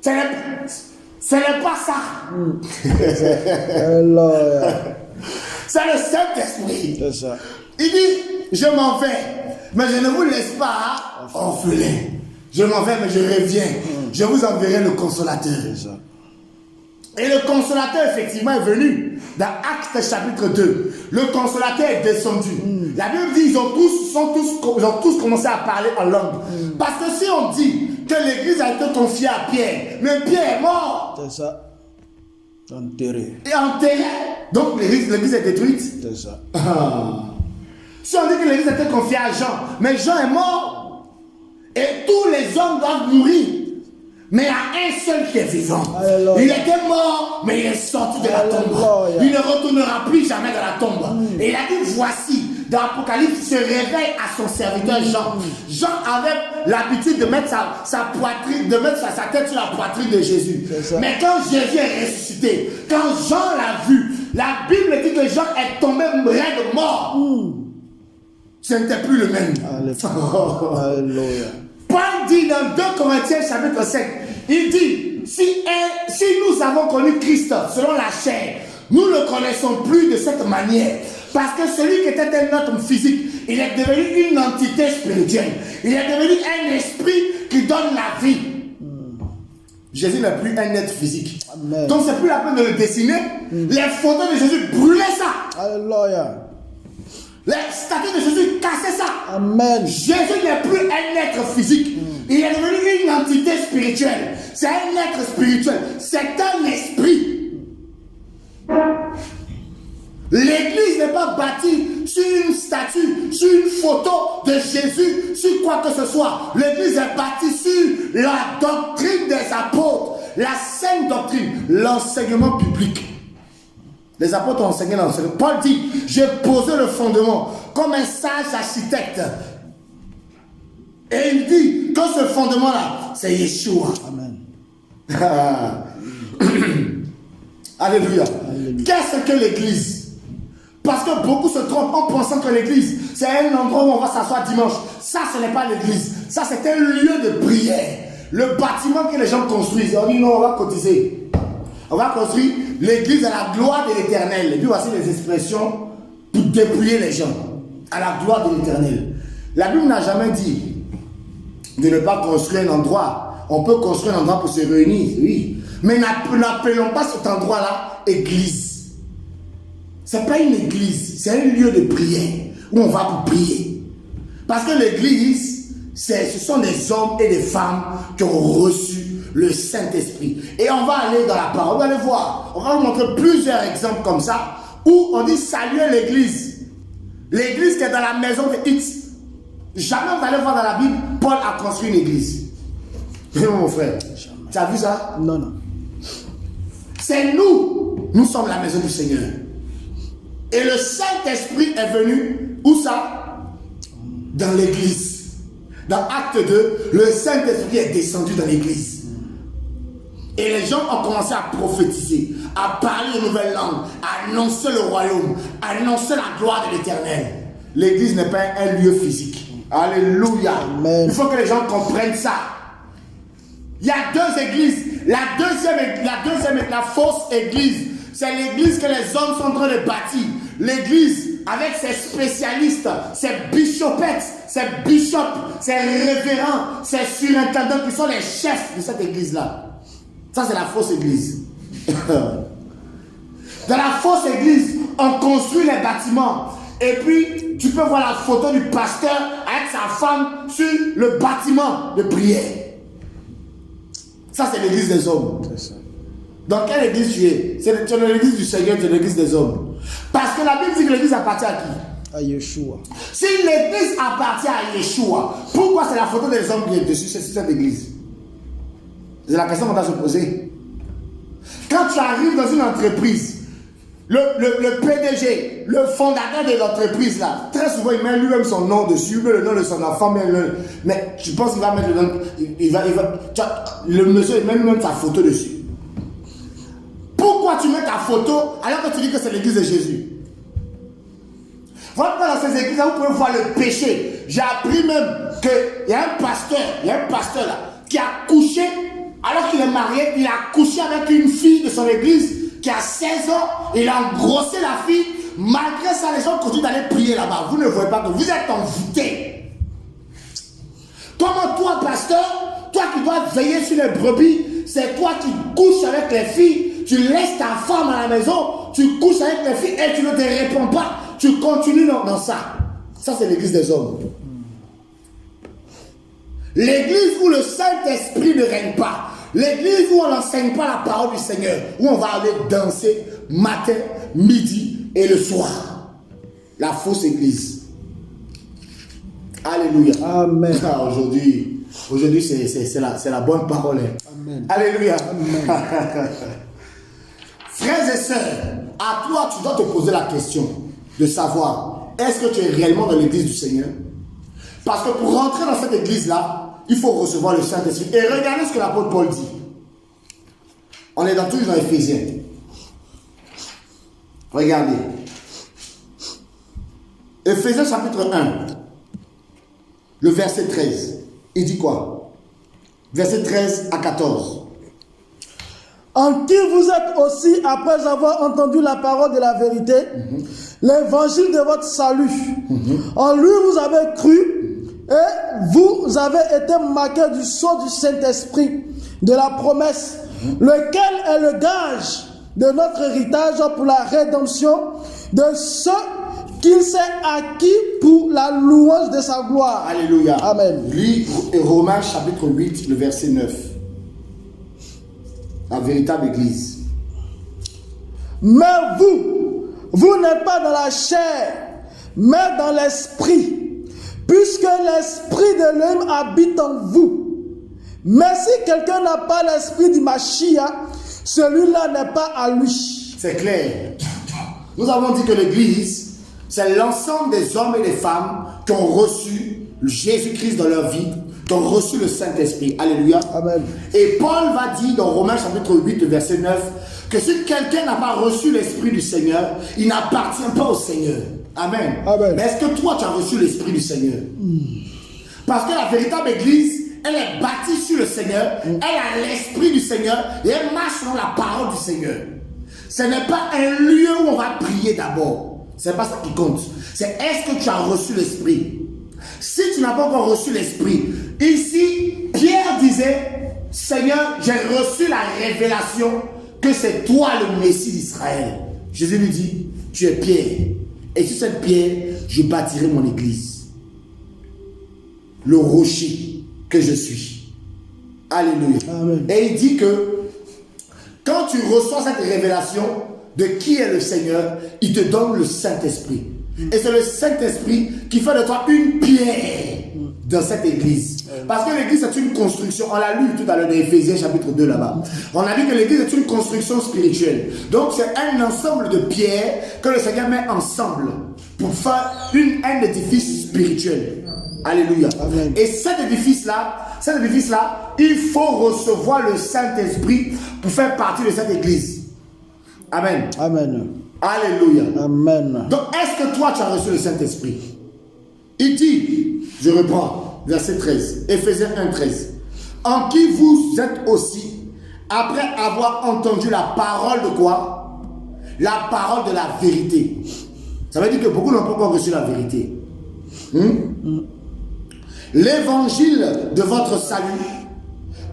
Ce n'est pas ça. C'est le Saint-Esprit. C'est ça. Il dit, je m'en vais, mais je ne vous laisse pas orphelin. Je m'en vais, mais je reviens. Je vous enverrai le consolateur. C'est ça. Et le consolateur, effectivement, est venu dans Actes chapitre 2. Le consolateur est descendu. La Bible dit qu'ils ont tous commencé à parler en langue. Parce que si on dit que l'église a été confiée à Pierre, mais Pierre est mort. C'est ça. Enterré. Et enterré. Donc l'église est détruite. C'est ça. Si on dit que l'église a été confiée à Jean, mais Jean est mort. Et tous les hommes doivent mourir. Mais il y a un seul qui est vivant. Alléluia. Il était mort, mais il est sorti de la tombe. Il ne retournera plus jamais dans la tombe. Et il a dit, voici, dans l'Apocalypse, il se réveille à son serviteur Jean. Jean avait l'habitude de mettre sa poitrine, de mettre sa tête sur la poitrine de Jésus. Mais quand Jésus est ressuscité, quand Jean l'a vu, la Bible dit que Jean est tombé raide mort. Ce n'était plus le même. Alléluia. Paul dit dans 2 Corinthiens chapitre 5, il dit, si nous avons connu Christ selon la chair, nous ne le connaissons plus de cette manière. Parce que celui qui était un être physique, il est devenu une entité spirituelle. Il est devenu un esprit qui donne la vie. Jésus n'est plus un être physique. Amen. Donc c'est plus la peine de le dessiner. Les photos de Jésus brûlaient ça. Alléluia. Les statues de Jésus cassaient ça. Amen. Jésus n'est plus un être physique. Il est devenu une entité spirituelle. C'est un être spirituel. C'est un esprit. L'église n'est pas bâtie sur une statue, sur une photo de Jésus, sur quoi que ce soit. L'église est bâtie sur la doctrine des apôtres, la sainte doctrine, l'enseignement public. Les apôtres ont enseigné l'enseignement. Paul dit, j'ai posé le fondement comme un sage architecte. Et il dit que ce fondement-là, c'est Yeshua. Amen. Alléluia. Qu'est-ce que l'église? Parce que beaucoup se trompent en pensant que l'église, c'est un endroit où on va s'asseoir dimanche. Ça, ce n'est pas l'église. Ça, c'est un lieu de prière. Le bâtiment que les gens construisent. On dit non, on va cotiser. On va construire l'église à la gloire de l'éternel. Et puis voici les expressions pour dépouiller les gens. À la gloire de l'éternel. La Bible n'a jamais dit de ne pas construire un endroit. On peut construire un endroit pour se réunir, oui. Mais n'appelons pas cet endroit-là église. Ce n'est pas une église, c'est un lieu de prière où on va pour prier. Parce que l'église, ce sont des hommes et des femmes qui ont reçu le Saint-Esprit. Et on va aller dans la parole, on va aller voir. On va vous montrer plusieurs exemples comme ça où on dit saluer l'église. L'église qui est dans la maison de X. Jamais vous allez voir dans la Bible, Paul a construit une église. Mon frère, tu as vu ça? Non, non. C'est nous. Nous sommes la maison du Seigneur. Et le Saint-Esprit est venu, où ça? Dans l'église. Dans Acte 2, le Saint-Esprit est descendu dans l'église. Et les gens ont commencé à prophétiser, à parler de nouvelles langues, à annoncer le royaume, à annoncer la gloire de l'Éternel. L'église n'est pas un lieu physique. Alléluia. Amen. Il faut que les gens comprennent ça. Il y a deux églises. La fausse église, c'est l'église que les hommes sont en train de bâtir. L'église avec ses spécialistes, ses bishopettes, ses bishops, ses révérends, ses surintendants qui sont les chefs de cette église-là. Ça, c'est la fausse église. Dans la fausse église, on construit les bâtiments. Et puis, tu peux voir la photo du pasteur avec sa femme sur le bâtiment de prière. Ça, c'est l'église des hommes. Dans quelle église tu es? C'est l'église du Seigneur, c'est l'église des hommes. Parce que la Bible dit que l'église appartient à qui? À Yeshua. Si l'église appartient à Yeshua, pourquoi c'est la photo des hommes qui est dessus, c'est cette église? C'est la question qu'on doit se poser. Quand tu arrives dans une entreprise, le PDG, le fondateur de l'entreprise là, très souvent il met lui-même son nom dessus, il met le nom de son enfant, mais tu penses qu'il va mettre le nom, le monsieur il met lui-même sa photo dessus. Pourquoi tu mets ta photo alors que tu dis que c'est l'église de Jésus? Voilà, dans ces églises là, vous pouvez voir le péché. J'ai appris même qu'il y a un pasteur là, qui a couché, alors qu'il est marié, il a couché avec une fille de son église qui a 16 ans, il a engrossé la fille. Malgré ça, les gens continuent d'aller prier là-bas. Vous ne voyez pas que vous êtes envoûtés. Comment toi, pasteur, toi qui dois veiller sur les brebis, c'est toi qui couches avec les filles, tu laisses ta femme à la maison, tu couches avec les filles et tu ne te réponds pas. Tu continues dans ça. Ça, c'est l'église des hommes. L'église où le Saint-Esprit ne règne pas. L'église où on n'enseigne pas la parole du Seigneur. Où on va aller danser matin, midi et le soir. La fausse église. Alléluia. Amen. Ah, aujourd'hui, c'est la bonne parole. Amen. Alléluia. Amen. Frères et sœurs, à toi, tu dois te poser la question de savoir, est-ce que tu es réellement dans l'église du Seigneur? Parce que pour rentrer dans cette église-là, il faut recevoir le Saint-Esprit. Et regardez ce que l'apôtre Paul dit. On est toujours dans Éphésiens. Regardez. Éphésiens chapitre 1, le verset 13. Il dit quoi? Verset 13 à 14. En qui vous êtes aussi, après avoir entendu la parole de la vérité, l'évangile de votre salut. En lui vous avez cru, et vous avez été marqués du sceau du Saint-Esprit, de la promesse, lequel est le gage de notre héritage pour la rédemption de ceux qu'il s'est acquis pour la louange de sa gloire. Alléluia. Amen. Lis Romains chapitre 8, le verset 9. La véritable église. Mais vous n'êtes pas dans la chair, mais dans l'esprit, puisque l'esprit de l'homme habite en vous. Mais si quelqu'un n'a pas l'esprit du Mashiach, celui-là n'est pas à lui. C'est clair. Nous avons dit que l'église, c'est l'ensemble des hommes et des femmes qui ont reçu Jésus-Christ dans leur vie, qui ont reçu le Saint-Esprit. Alléluia. Amen. Et Paul va dire dans Romains chapitre 8, verset 9, que si quelqu'un n'a pas reçu l'Esprit du Seigneur, il n'appartient pas au Seigneur. Amen. Amen. Mais est-ce que toi, tu as reçu l'Esprit du Seigneur? Parce que la véritable église, elle est bâtie sur le Seigneur, elle a l'Esprit du Seigneur et elle marche selon la parole du Seigneur. Ce n'est pas un lieu où on va prier d'abord. Ce n'est pas ça qui compte. C'est est-ce que tu as reçu l'Esprit? Si tu n'as pas encore reçu l'Esprit, ici, Pierre disait, Seigneur, j'ai reçu la révélation que c'est toi le Messie d'Israël. Jésus lui dit, tu es Pierre. Et sur cette pierre, je bâtirai mon église. Le rocher que je suis. Alléluia. Amen. Et il dit que quand tu reçois cette révélation de qui est le Seigneur, il te donne le Saint-Esprit. Et c'est le Saint-Esprit qui fait de toi une pierre. dans cette église. Parce que l'église c'est une construction. On l'a lu tout à l'heure dans Éphésiens chapitre 2 là-bas. On a dit que l'église est une construction spirituelle. Donc c'est un ensemble de pierres que le Seigneur met ensemble pour faire un édifice spirituel. Alléluia. Amen. Et cet édifice-là, il faut recevoir le Saint-Esprit pour faire partie de cette église. Amen. Amen. Alléluia. Amen. Donc, est-ce que toi, tu as reçu le Saint-Esprit? Il dit, je reprends, verset 13, Éphésiens 1, 13. En qui vous êtes aussi, après avoir entendu la parole de quoi? La parole de la vérité. Ça veut dire que beaucoup n'ont pas encore reçu la vérité. L'évangile de votre salut.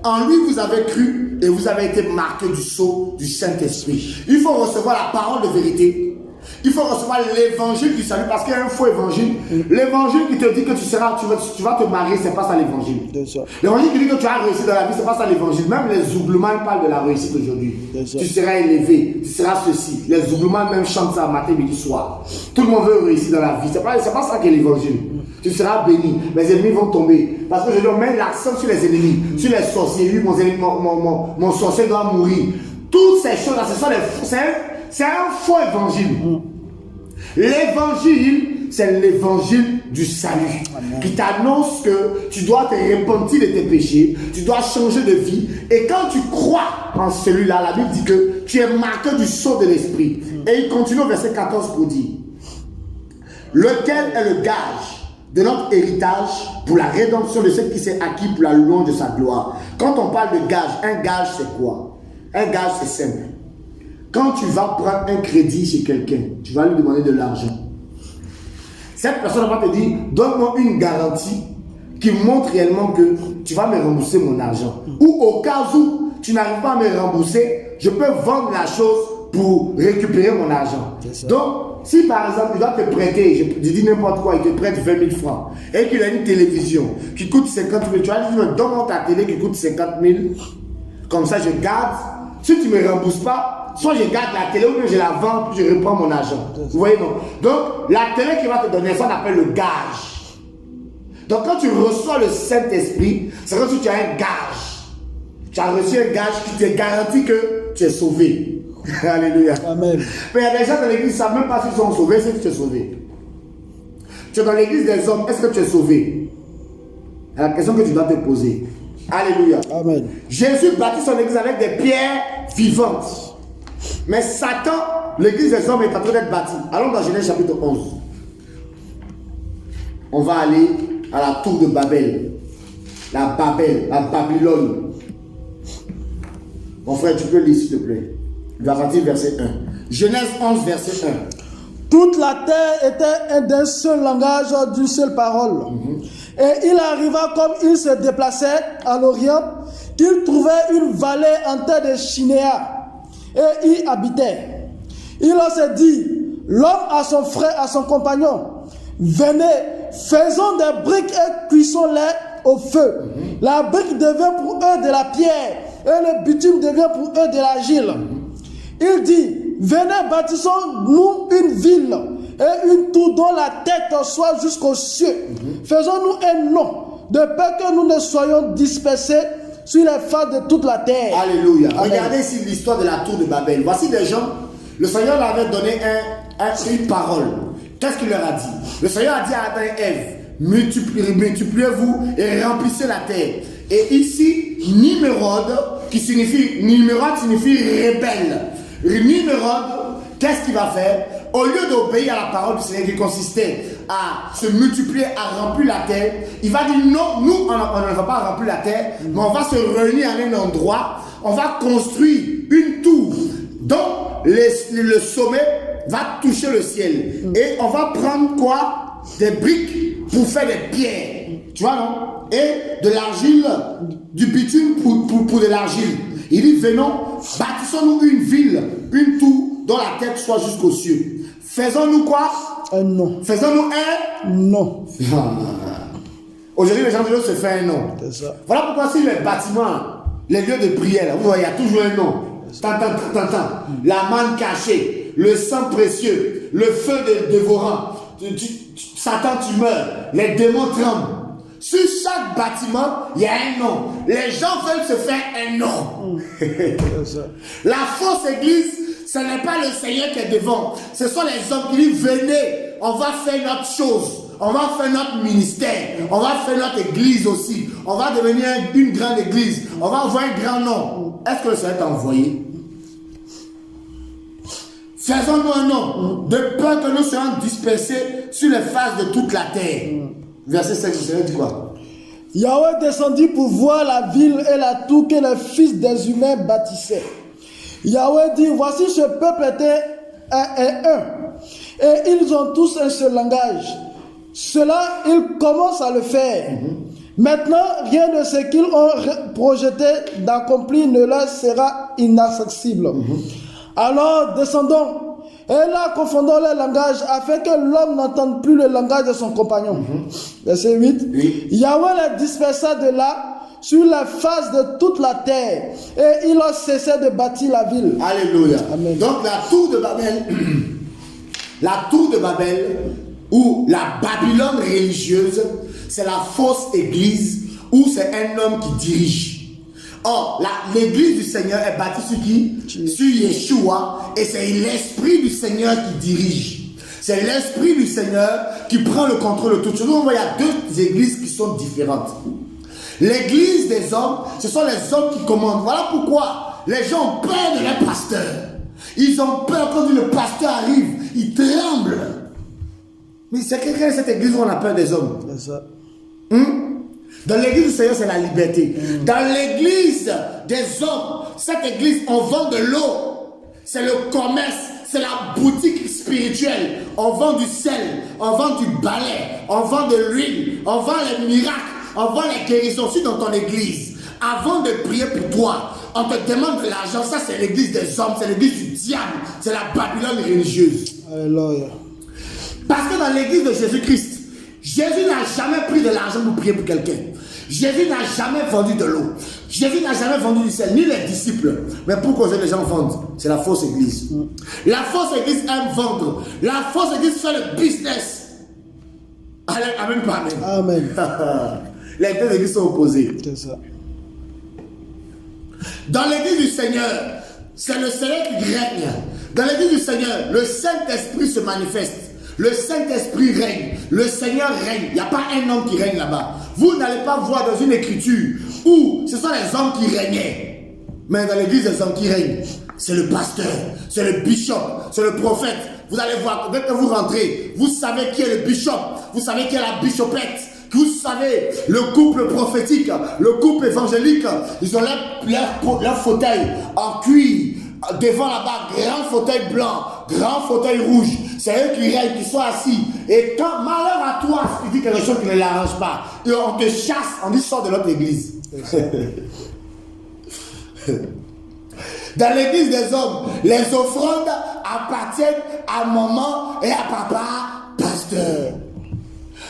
En lui, vous avez cru et vous avez été marqué du sceau du Saint-Esprit. Il faut recevoir la parole de vérité. Il faut recevoir l'évangile du salut parce qu'il y a un faux évangile. L'évangile qui te dit que tu vas te marier, c'est pas ça l'évangile. L'évangile qui dit que tu as réussi dans la vie, c'est pas ça l'évangile. Même les zougloumanes parlent de la réussite aujourd'hui. Tu seras élevé, tu seras ceci. Les zougloumanes même chantent ça matin, midi, soir. Tout le monde veut réussir dans la vie. C'est pas ça qui est l'évangile. Tu seras béni, mes ennemis vont tomber. Parce que je dois mettre l'accent sur les ennemis, sur les sorciers. Lui, mon sorcier doit mourir. Toutes ces choses-là, c'est un faux évangile. L'évangile, c'est l'évangile du salut. Amen. Qui t'annonce que tu dois te repentir de tes péchés, tu dois changer de vie. Et quand tu crois en celui-là, la Bible dit que tu es marqué du sceau de l'esprit. Et il continue au verset 14 pour dire: lequel est le gage de notre héritage pour la rédemption de ce qui s'est acquis pour la louange de sa gloire. Quand on parle de gage, un gage c'est quoi? Un gage c'est simple. Quand tu vas prendre un crédit chez quelqu'un, tu vas lui demander de l'argent. Cette personne va te dire, donne-moi une garantie qui montre réellement que tu vas me rembourser mon argent. Ou au cas où tu n'arrives pas à me rembourser, je peux vendre la chose pour récupérer mon argent. Donc, si par exemple, il doit te prêter, je dis n'importe quoi, il te prête 20 000 francs, et qu'il a une télévision qui coûte 50 000, tu vas lui dire, donne-moi ta télé qui coûte 50 000, comme ça je garde. Si tu ne me rembourses pas, soit je garde la télé ou bien je la vends, puis je reprends mon argent. Vous voyez, non? Donc, la télé qu'il va te donner, ça on appelle le gage. Donc, quand tu reçois le Saint-Esprit, c'est comme si tu as un gage. Tu as reçu un gage qui te garantit que tu es sauvé. Alléluia. Amen. Mais il y a des gens dans l'église qui ne savent même pas s'ils sont sauvés, c'est que tu es sauvé. Tu es dans l'église des hommes, est-ce que tu es sauvé? C'est la question que tu dois te poser. Alléluia. Amen. Jésus bâtit son église avec des pierres vivantes. Mais Satan, l'église des hommes est en train d'être bâtie. Allons dans Genèse chapitre 11. On va aller à la tour de Babel. La Babylone. Mon frère, tu peux lire s'il te plaît. Il va partir verset 1. Genèse 11, verset 1. Toute la terre était d'un seul langage, d'une seule parole. Et il arriva, comme il se déplaçait à l'Orient, qu'il trouvait une vallée en terre de Chinéa, et y habitait. Il s'est dit, l'homme à son frère, à son compagnon, venez, faisons des briques et cuissons-les au feu. La brique devient pour eux de la pierre, et le bitume devient pour eux de l'argile. Il dit, venez, bâtissons-nous une ville et une tour dont la tête soit jusqu'aux cieux. Faisons-nous un nom, de peur que nous ne soyons dispersés sur les faces de toute la terre. Alléluia. Amen. Regardez ici l'histoire de la tour de Babel. Voici des gens, le Seigneur leur avait donné une parole. Qu'est-ce qu'il leur a dit? Le Seigneur a dit à Adam et Ève, multipliez-vous et remplissez la terre. Et ici, Nimrod signifie rebelle. Nimrod, qu'est-ce qu'il va faire? Au lieu d'obéir à la parole du Seigneur qui consistait à se multiplier, à remplir la terre, il va dire non, nous on ne va pas remplir la terre, mais on va se réunir à un endroit, on va construire une tour dont le sommet va toucher le ciel. Et on va prendre quoi? Des briques pour faire des pierres. Tu vois, non? Et de l'argile, du bitume pour de l'argile. Il dit, venons, bâtissons-nous une ville, une tour dont la tête soit jusqu'aux cieux. Faisons-nous quoi? Un nom. Faisons-nous un Non. Aujourd'hui, les gens de l'eau se font un nom. C'est ça. Voilà pourquoi si les bâtiments, les lieux de prière, vous voyez, il y a toujours un nom. La manne cachée, le sang précieux, le feu dévorant. Satan, tu meurs, les démons tremblent. Sur chaque bâtiment, il y a un nom. Les gens veulent se faire un nom. La fausse église, ce n'est pas le Seigneur qui est devant. Ce sont les hommes qui disent, venez, on va faire notre chose. On va faire notre ministère. On va faire notre église aussi. On va devenir une grande église. On va avoir un grand nom. Est-ce que le Seigneur t'a envoyé? Faisons-nous un nom, de peur que nous soyons dispersés sur les faces de toute la terre. Verset 5, le Seigneur dit quoi? Yahweh descendit pour voir la ville et la tour que les fils des humains bâtissaient. Yahweh dit, voici ce peuple était un. Et ils ont tous un seul langage. Cela, ils commencent à le faire. Maintenant, rien de ce qu'ils ont projeté d'accomplir ne leur sera inaccessible. Alors, descendons. Et là, confondons les langages afin que l'homme n'entende plus le langage de son compagnon. Verset 8. Oui. Yahweh les dispersa de là sur la face de toute la terre. Et il a cessé de bâtir la ville. Alléluia. Amen. Donc la tour de Babel, la tour de Babel, ou la Babylone religieuse, c'est la fausse église où c'est un homme qui dirige. Or, l'église du Seigneur est bâtie sur qui? Sur Yeshua, et c'est l'esprit du Seigneur qui dirige. C'est l'esprit du Seigneur qui prend le contrôle de toutes choses. Il y a deux églises qui sont différentes. L'église des hommes, ce sont les hommes qui commandent. Voilà pourquoi les gens ont peur de leur pasteur. Ils ont peur quand le pasteur arrive, ils tremblent. Mais c'est quelqu'un de cette église où on a peur des hommes. C'est ça. Dans l'église du Seigneur, c'est la liberté. Dans l'église des hommes, cette église, on vend de l'eau. C'est le commerce, c'est la boutique spirituelle. On vend du sel, on vend du balai, on vend de l'huile, on vend les miracles, on vend les guérisons. Si dans ton église, avant de prier pour toi, on te demande de l'argent, ça c'est l'église des hommes, c'est l'église du diable, c'est la Babylone religieuse. Alléluia. Parce que dans l'église de Jésus-Christ, Jésus n'a jamais pris de l'argent pour prier pour quelqu'un. Jésus n'a jamais vendu de l'eau. Jésus n'a jamais vendu du sel, ni les disciples. Mais pourquoi les gens vendent? C'est la fausse église. La fausse église aime vendre. La fausse église fait le business. Amen, pas amen. Amen. Les deux églises sont opposées. C'est ça. Dans l'église du Seigneur, c'est le Seigneur qui règne. Dans l'église du Seigneur, le Saint-Esprit se manifeste. Le Saint-Esprit règne. Le Seigneur règne. Il n'y a pas un homme qui règne là-bas. Vous n'allez pas voir dans une écriture où ce sont les hommes qui régnaient. Mais dans l'église, les hommes qui règnent, c'est le pasteur, c'est le bishop, c'est le prophète. Vous allez voir, dès que vous rentrez, vous savez qui est le bishop, vous savez qui est la bichopette. Vous savez, le couple prophétique, le couple évangélique, ils ont leur fauteuil en cuir. Devant là-bas, grand fauteuil blanc, grand fauteuil rouge. C'est eux qui règnent, qui sont assis. Et quand malheur à toi, il dit quelque chose qui ne l'arrange pas. Et on te chasse, on dit sors de notre église. Dans l'église des hommes, les offrandes appartiennent à maman et à papa, pasteur.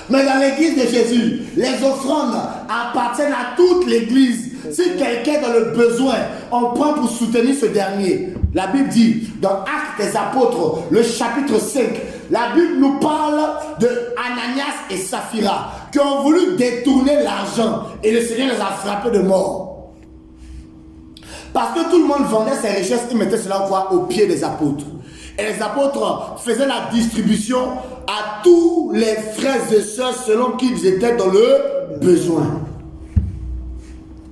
Mais dans l'église de Jésus, les offrandes appartiennent à toute l'église. Si quelqu'un est dans le besoin, on prend pour soutenir ce dernier. La Bible dit, dans Actes des Apôtres, le chapitre 5, la Bible nous parle de Ananias et Saphira, qui ont voulu détourner l'argent, et le Seigneur les a frappés de mort. Parce que tout le monde vendait ses richesses, ils mettaient cela au pied des apôtres. Et les apôtres faisaient la distribution à tous les frères et sœurs selon qu'ils étaient dans le besoin.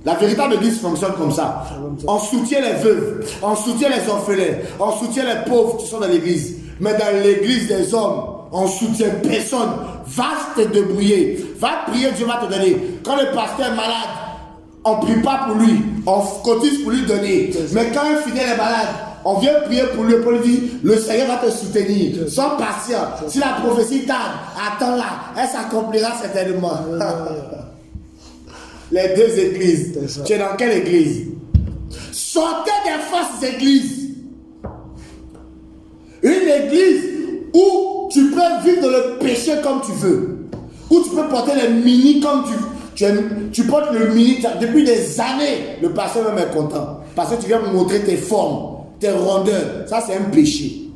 La véritable église fonctionne comme ça. On soutient les veuves, on soutient les orphelins, on soutient les pauvres qui sont dans l'église. Mais dans l'église des hommes, on soutient personne. Va te débrouiller, va prier, Dieu va te donner. Quand le pasteur est malade, on ne prie pas pour lui, on cotise pour lui donner. Mais quand un fidèle est malade, on vient prier pour lui dire, le Seigneur va te soutenir. Sois patient. Si la prophétie tarde, attends-la, elle s'accomplira certainement. Les deux églises. Tu es dans quelle église? Sortez des fausses églises. Une église où tu peux vivre dans le péché comme tu veux. Où tu peux porter les mini comme tu veux. Tu portes le mini. Depuis des années, le pasteur même est content. Parce que tu viens me montrer tes formes, tes rondeurs. Ça, c'est un péché.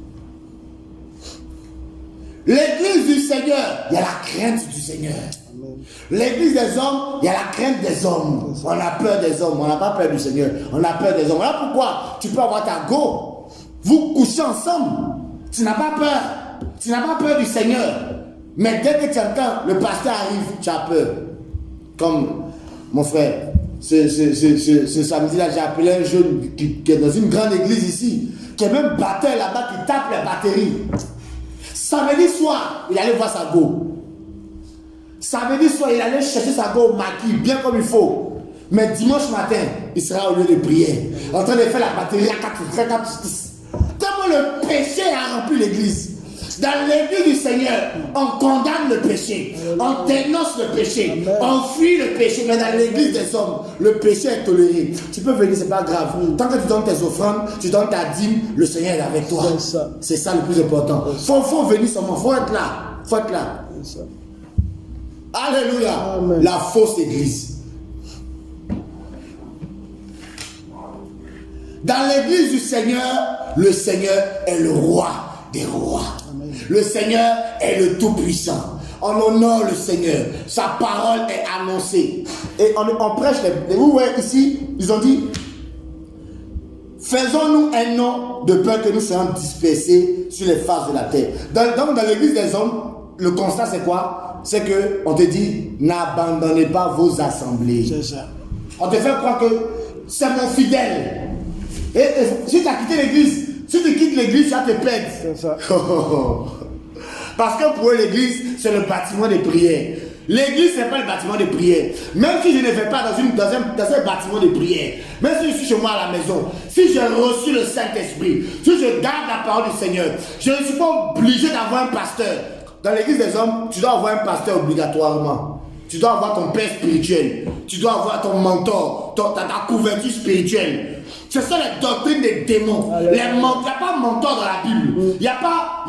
L'église du Seigneur, il y a la crainte du Seigneur. L'église des hommes, il y a la crainte des hommes. On a peur des hommes, on n'a pas peur du Seigneur. On a peur des hommes. Voilà pourquoi tu peux avoir ta go. Vous couchez ensemble. Tu n'as pas peur. Tu n'as pas peur du Seigneur. Mais dès que tu entends le pasteur arrive, tu as peur. Comme mon frère, ce samedi-là, j'ai appelé un jeune qui est dans une grande église ici, qui est même batteur là-bas, qui tape les batteries. Samedi soir, il allait voir sa go. Samedi soir, il allait chercher sa go au maquis, bien comme il faut. Mais dimanche matin, il sera au lieu de prière, en train de faire la batterie à 4. Tellement le péché a rempli l'église. Dans l'église du Seigneur, on condamne le péché, on dénonce le péché, on fuit le péché. Mais dans l'église des hommes, le péché est toléré. Tu peux venir, c'est pas grave. Tant que tu donnes tes offrandes, tu donnes ta dîme, le Seigneur est avec toi. C'est ça le plus important. Faut venir seulement, faut être là. Faut être là. Alléluia. Amen. La fausse église. Dans l'église du Seigneur, le Seigneur est le roi des rois. Amen. Le Seigneur est le Tout-Puissant. On honore le Seigneur. Sa parole est annoncée. Et on prêche. Vous voyez ici, ils ont dit, faisons-nous un nom de peur que nous soyons dispersés sur les faces de la terre. Dans l'église des hommes, le constat c'est quoi? C'est qu'on te dit, n'abandonnez pas vos assemblées. C'est ça. On te fait croire que c'est mon fidèle. Et si tu as quitté l'église, si tu quittes l'église, ça te pète. C'est ça. Parce que pour eux, l'église, c'est le bâtiment de prière. L'église, ce n'est pas le bâtiment de prière. Même si je ne vais pas dans un bâtiment de prière, même si je suis chez moi à la maison, si j'ai reçu le Saint-Esprit, si je garde la parole du Seigneur, je ne suis pas obligé d'avoir un pasteur. Dans l'église des hommes, tu dois avoir un pasteur obligatoirement. Tu dois avoir ton père spirituel. Tu dois avoir ton mentor, ta couverture spirituelle. Ce sont les doctrines des démons. Il n'y a pas mentor dans la Bible. Il n'y a pas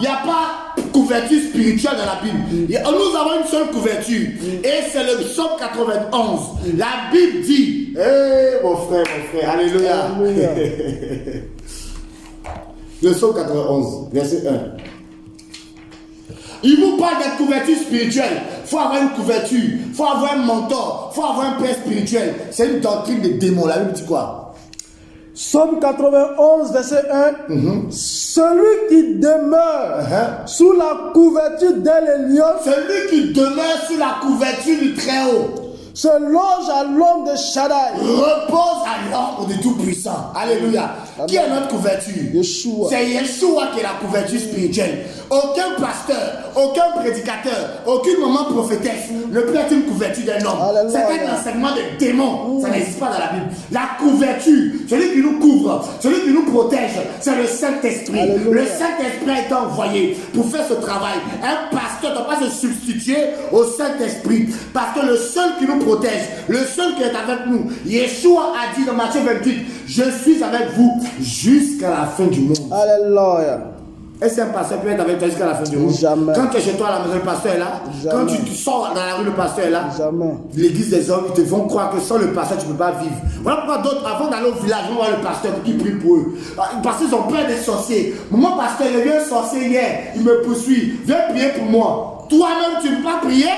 couverture spirituelle dans la Bible. Nous avons une seule couverture. Et c'est le psaume 91. La Bible dit, mon frère, alléluia. Le psaume 91, verset 1. Il vous parle de couverture spirituelle. Il faut avoir une couverture. Il faut avoir un mentor. Il faut avoir un père spirituel. C'est une doctrine des démons. La Bible dit quoi? Psaume 91, verset 1. Celui qui demeure sous la couverture d'El-Elion, celui qui demeure sous la couverture du Très-Haut, se loge à l'ombre de Shaddai, repose à l'ombre du Tout-Puissant. Alléluia. Amen. Qui est notre couverture? Yeshua. C'est Yeshua qui est la couverture spirituelle. Aucun pasteur, aucun prédicateur, aucune maman prophétesse ne peut être une couverture d'un homme. C'est un enseignement de démon. Ça n'existe pas dans la Bible. La couverture, celui qui nous couvre, celui qui nous protège, c'est le Saint-Esprit. Alléluia. Le Saint-Esprit a été envoyé pour faire ce travail. Un pasteur ne doit pas se substituer au Saint-Esprit. Parce que le seul qui nous protège, le seul qui est avec nous, Yeshua a dit dans Matthieu 28, je suis avec vous jusqu'à la fin du monde. Alléluia. Est-ce qu'un pasteur peut être avec toi jusqu'à la fin du monde? Jamais. Quand tu es chez toi à la maison, le pasteur est là. Jamais. Quand tu sors dans la rue, le pasteur est là. Jamais. L'église des hommes, ils te font croire que sans le pasteur, tu ne peux pas vivre. Voilà pourquoi d'autres, avant d'aller au village, vont voir le pasteur qui prie pour eux. Parce qu'ils ont peur des sorciers. Mon pasteur, il y a eu un sorcier hier, il me poursuit. Viens prier pour moi. Toi-même, tu ne peux pas prier?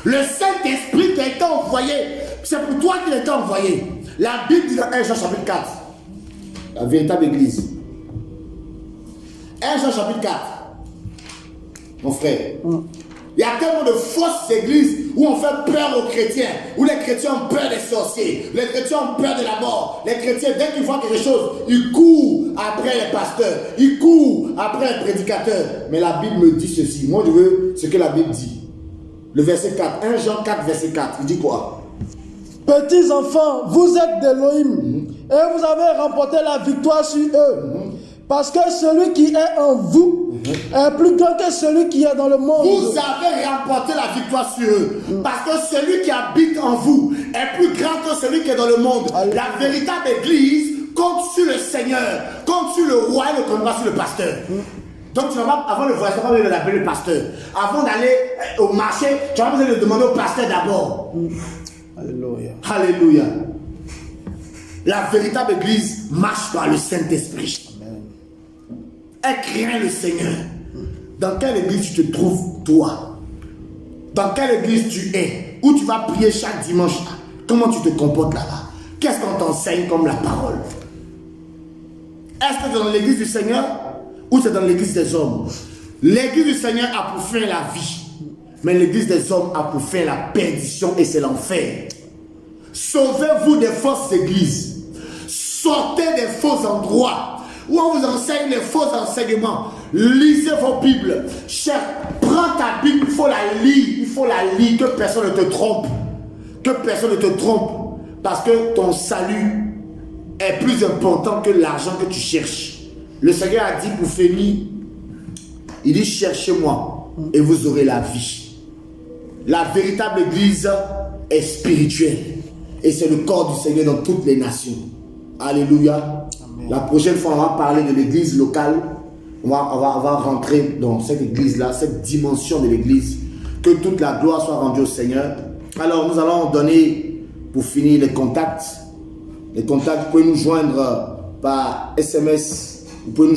Le Saint-Esprit qui a été envoyé, c'est pour toi qu'il a été envoyé. La Bible dit dans 1 Jean chapitre 4, la véritable église. 1 Jean chapitre 4, mon frère. Il y a tellement de fausses églises où on fait peur aux chrétiens, où les chrétiens ont peur des sorciers, les chrétiens ont peur de la mort. Les chrétiens, dès qu'ils voient quelque chose, ils courent après les pasteurs, ils courent après les prédicateurs. Mais la Bible me dit ceci. Moi, je veux ce que la Bible dit. Le verset 4, 1 Jean 4, verset 4, il dit quoi? Petits enfants, vous êtes d'Élohim et vous avez remporté la victoire sur eux. Parce que celui qui est en vous est plus grand que celui qui est dans le monde. Vous avez remporté la victoire sur eux. Parce que celui qui habite en vous est plus grand que celui qui est dans le monde. Alléluia. La véritable église compte sur le Seigneur, compte sur le roi et ne compte pas sur le pasteur. Donc tu n'as pas, avant le voyage, tu n'as pas besoin d'appeler le pasteur. Avant d'aller au marché, tu n'as pas besoin de demander au pasteur d'abord. Alléluia. Alléluia. La véritable église marche par le Saint-Esprit. Elle craint le Seigneur. Dans quelle église tu te trouves, toi? Dans quelle église tu es? Où tu vas prier chaque dimanche? Comment tu te comportes là-bas? Qu'est-ce qu'on t'enseigne comme la parole? Est-ce que c'est dans l'église du Seigneur ou c'est dans l'église des hommes? L'église du Seigneur a pour fin la vie. Mais l'église des hommes a pour fin la perdition et c'est l'enfer. Sauvez-vous des fausses églises. Sortez des faux endroits où on vous enseigne les faux enseignements. Lisez vos Bibles. Prends ta Bible, il faut la lire. Il faut la lire, que personne ne te trompe. Que personne ne te trompe. Parce que ton salut est plus important que l'argent que tu cherches. Le Seigneur a dit pour finir, il dit cherchez-moi et vous aurez la vie. La véritable église est spirituelle. Et c'est le corps du Seigneur dans toutes les nations. Alléluia. Amen. La prochaine fois, on va parler de l'église locale. On va rentrer dans cette église-là, cette dimension de l'église. Que toute la gloire soit rendue au Seigneur. Alors, nous allons donner, pour finir, les contacts. Les contacts, vous pouvez nous joindre par SMS. Vous pouvez nous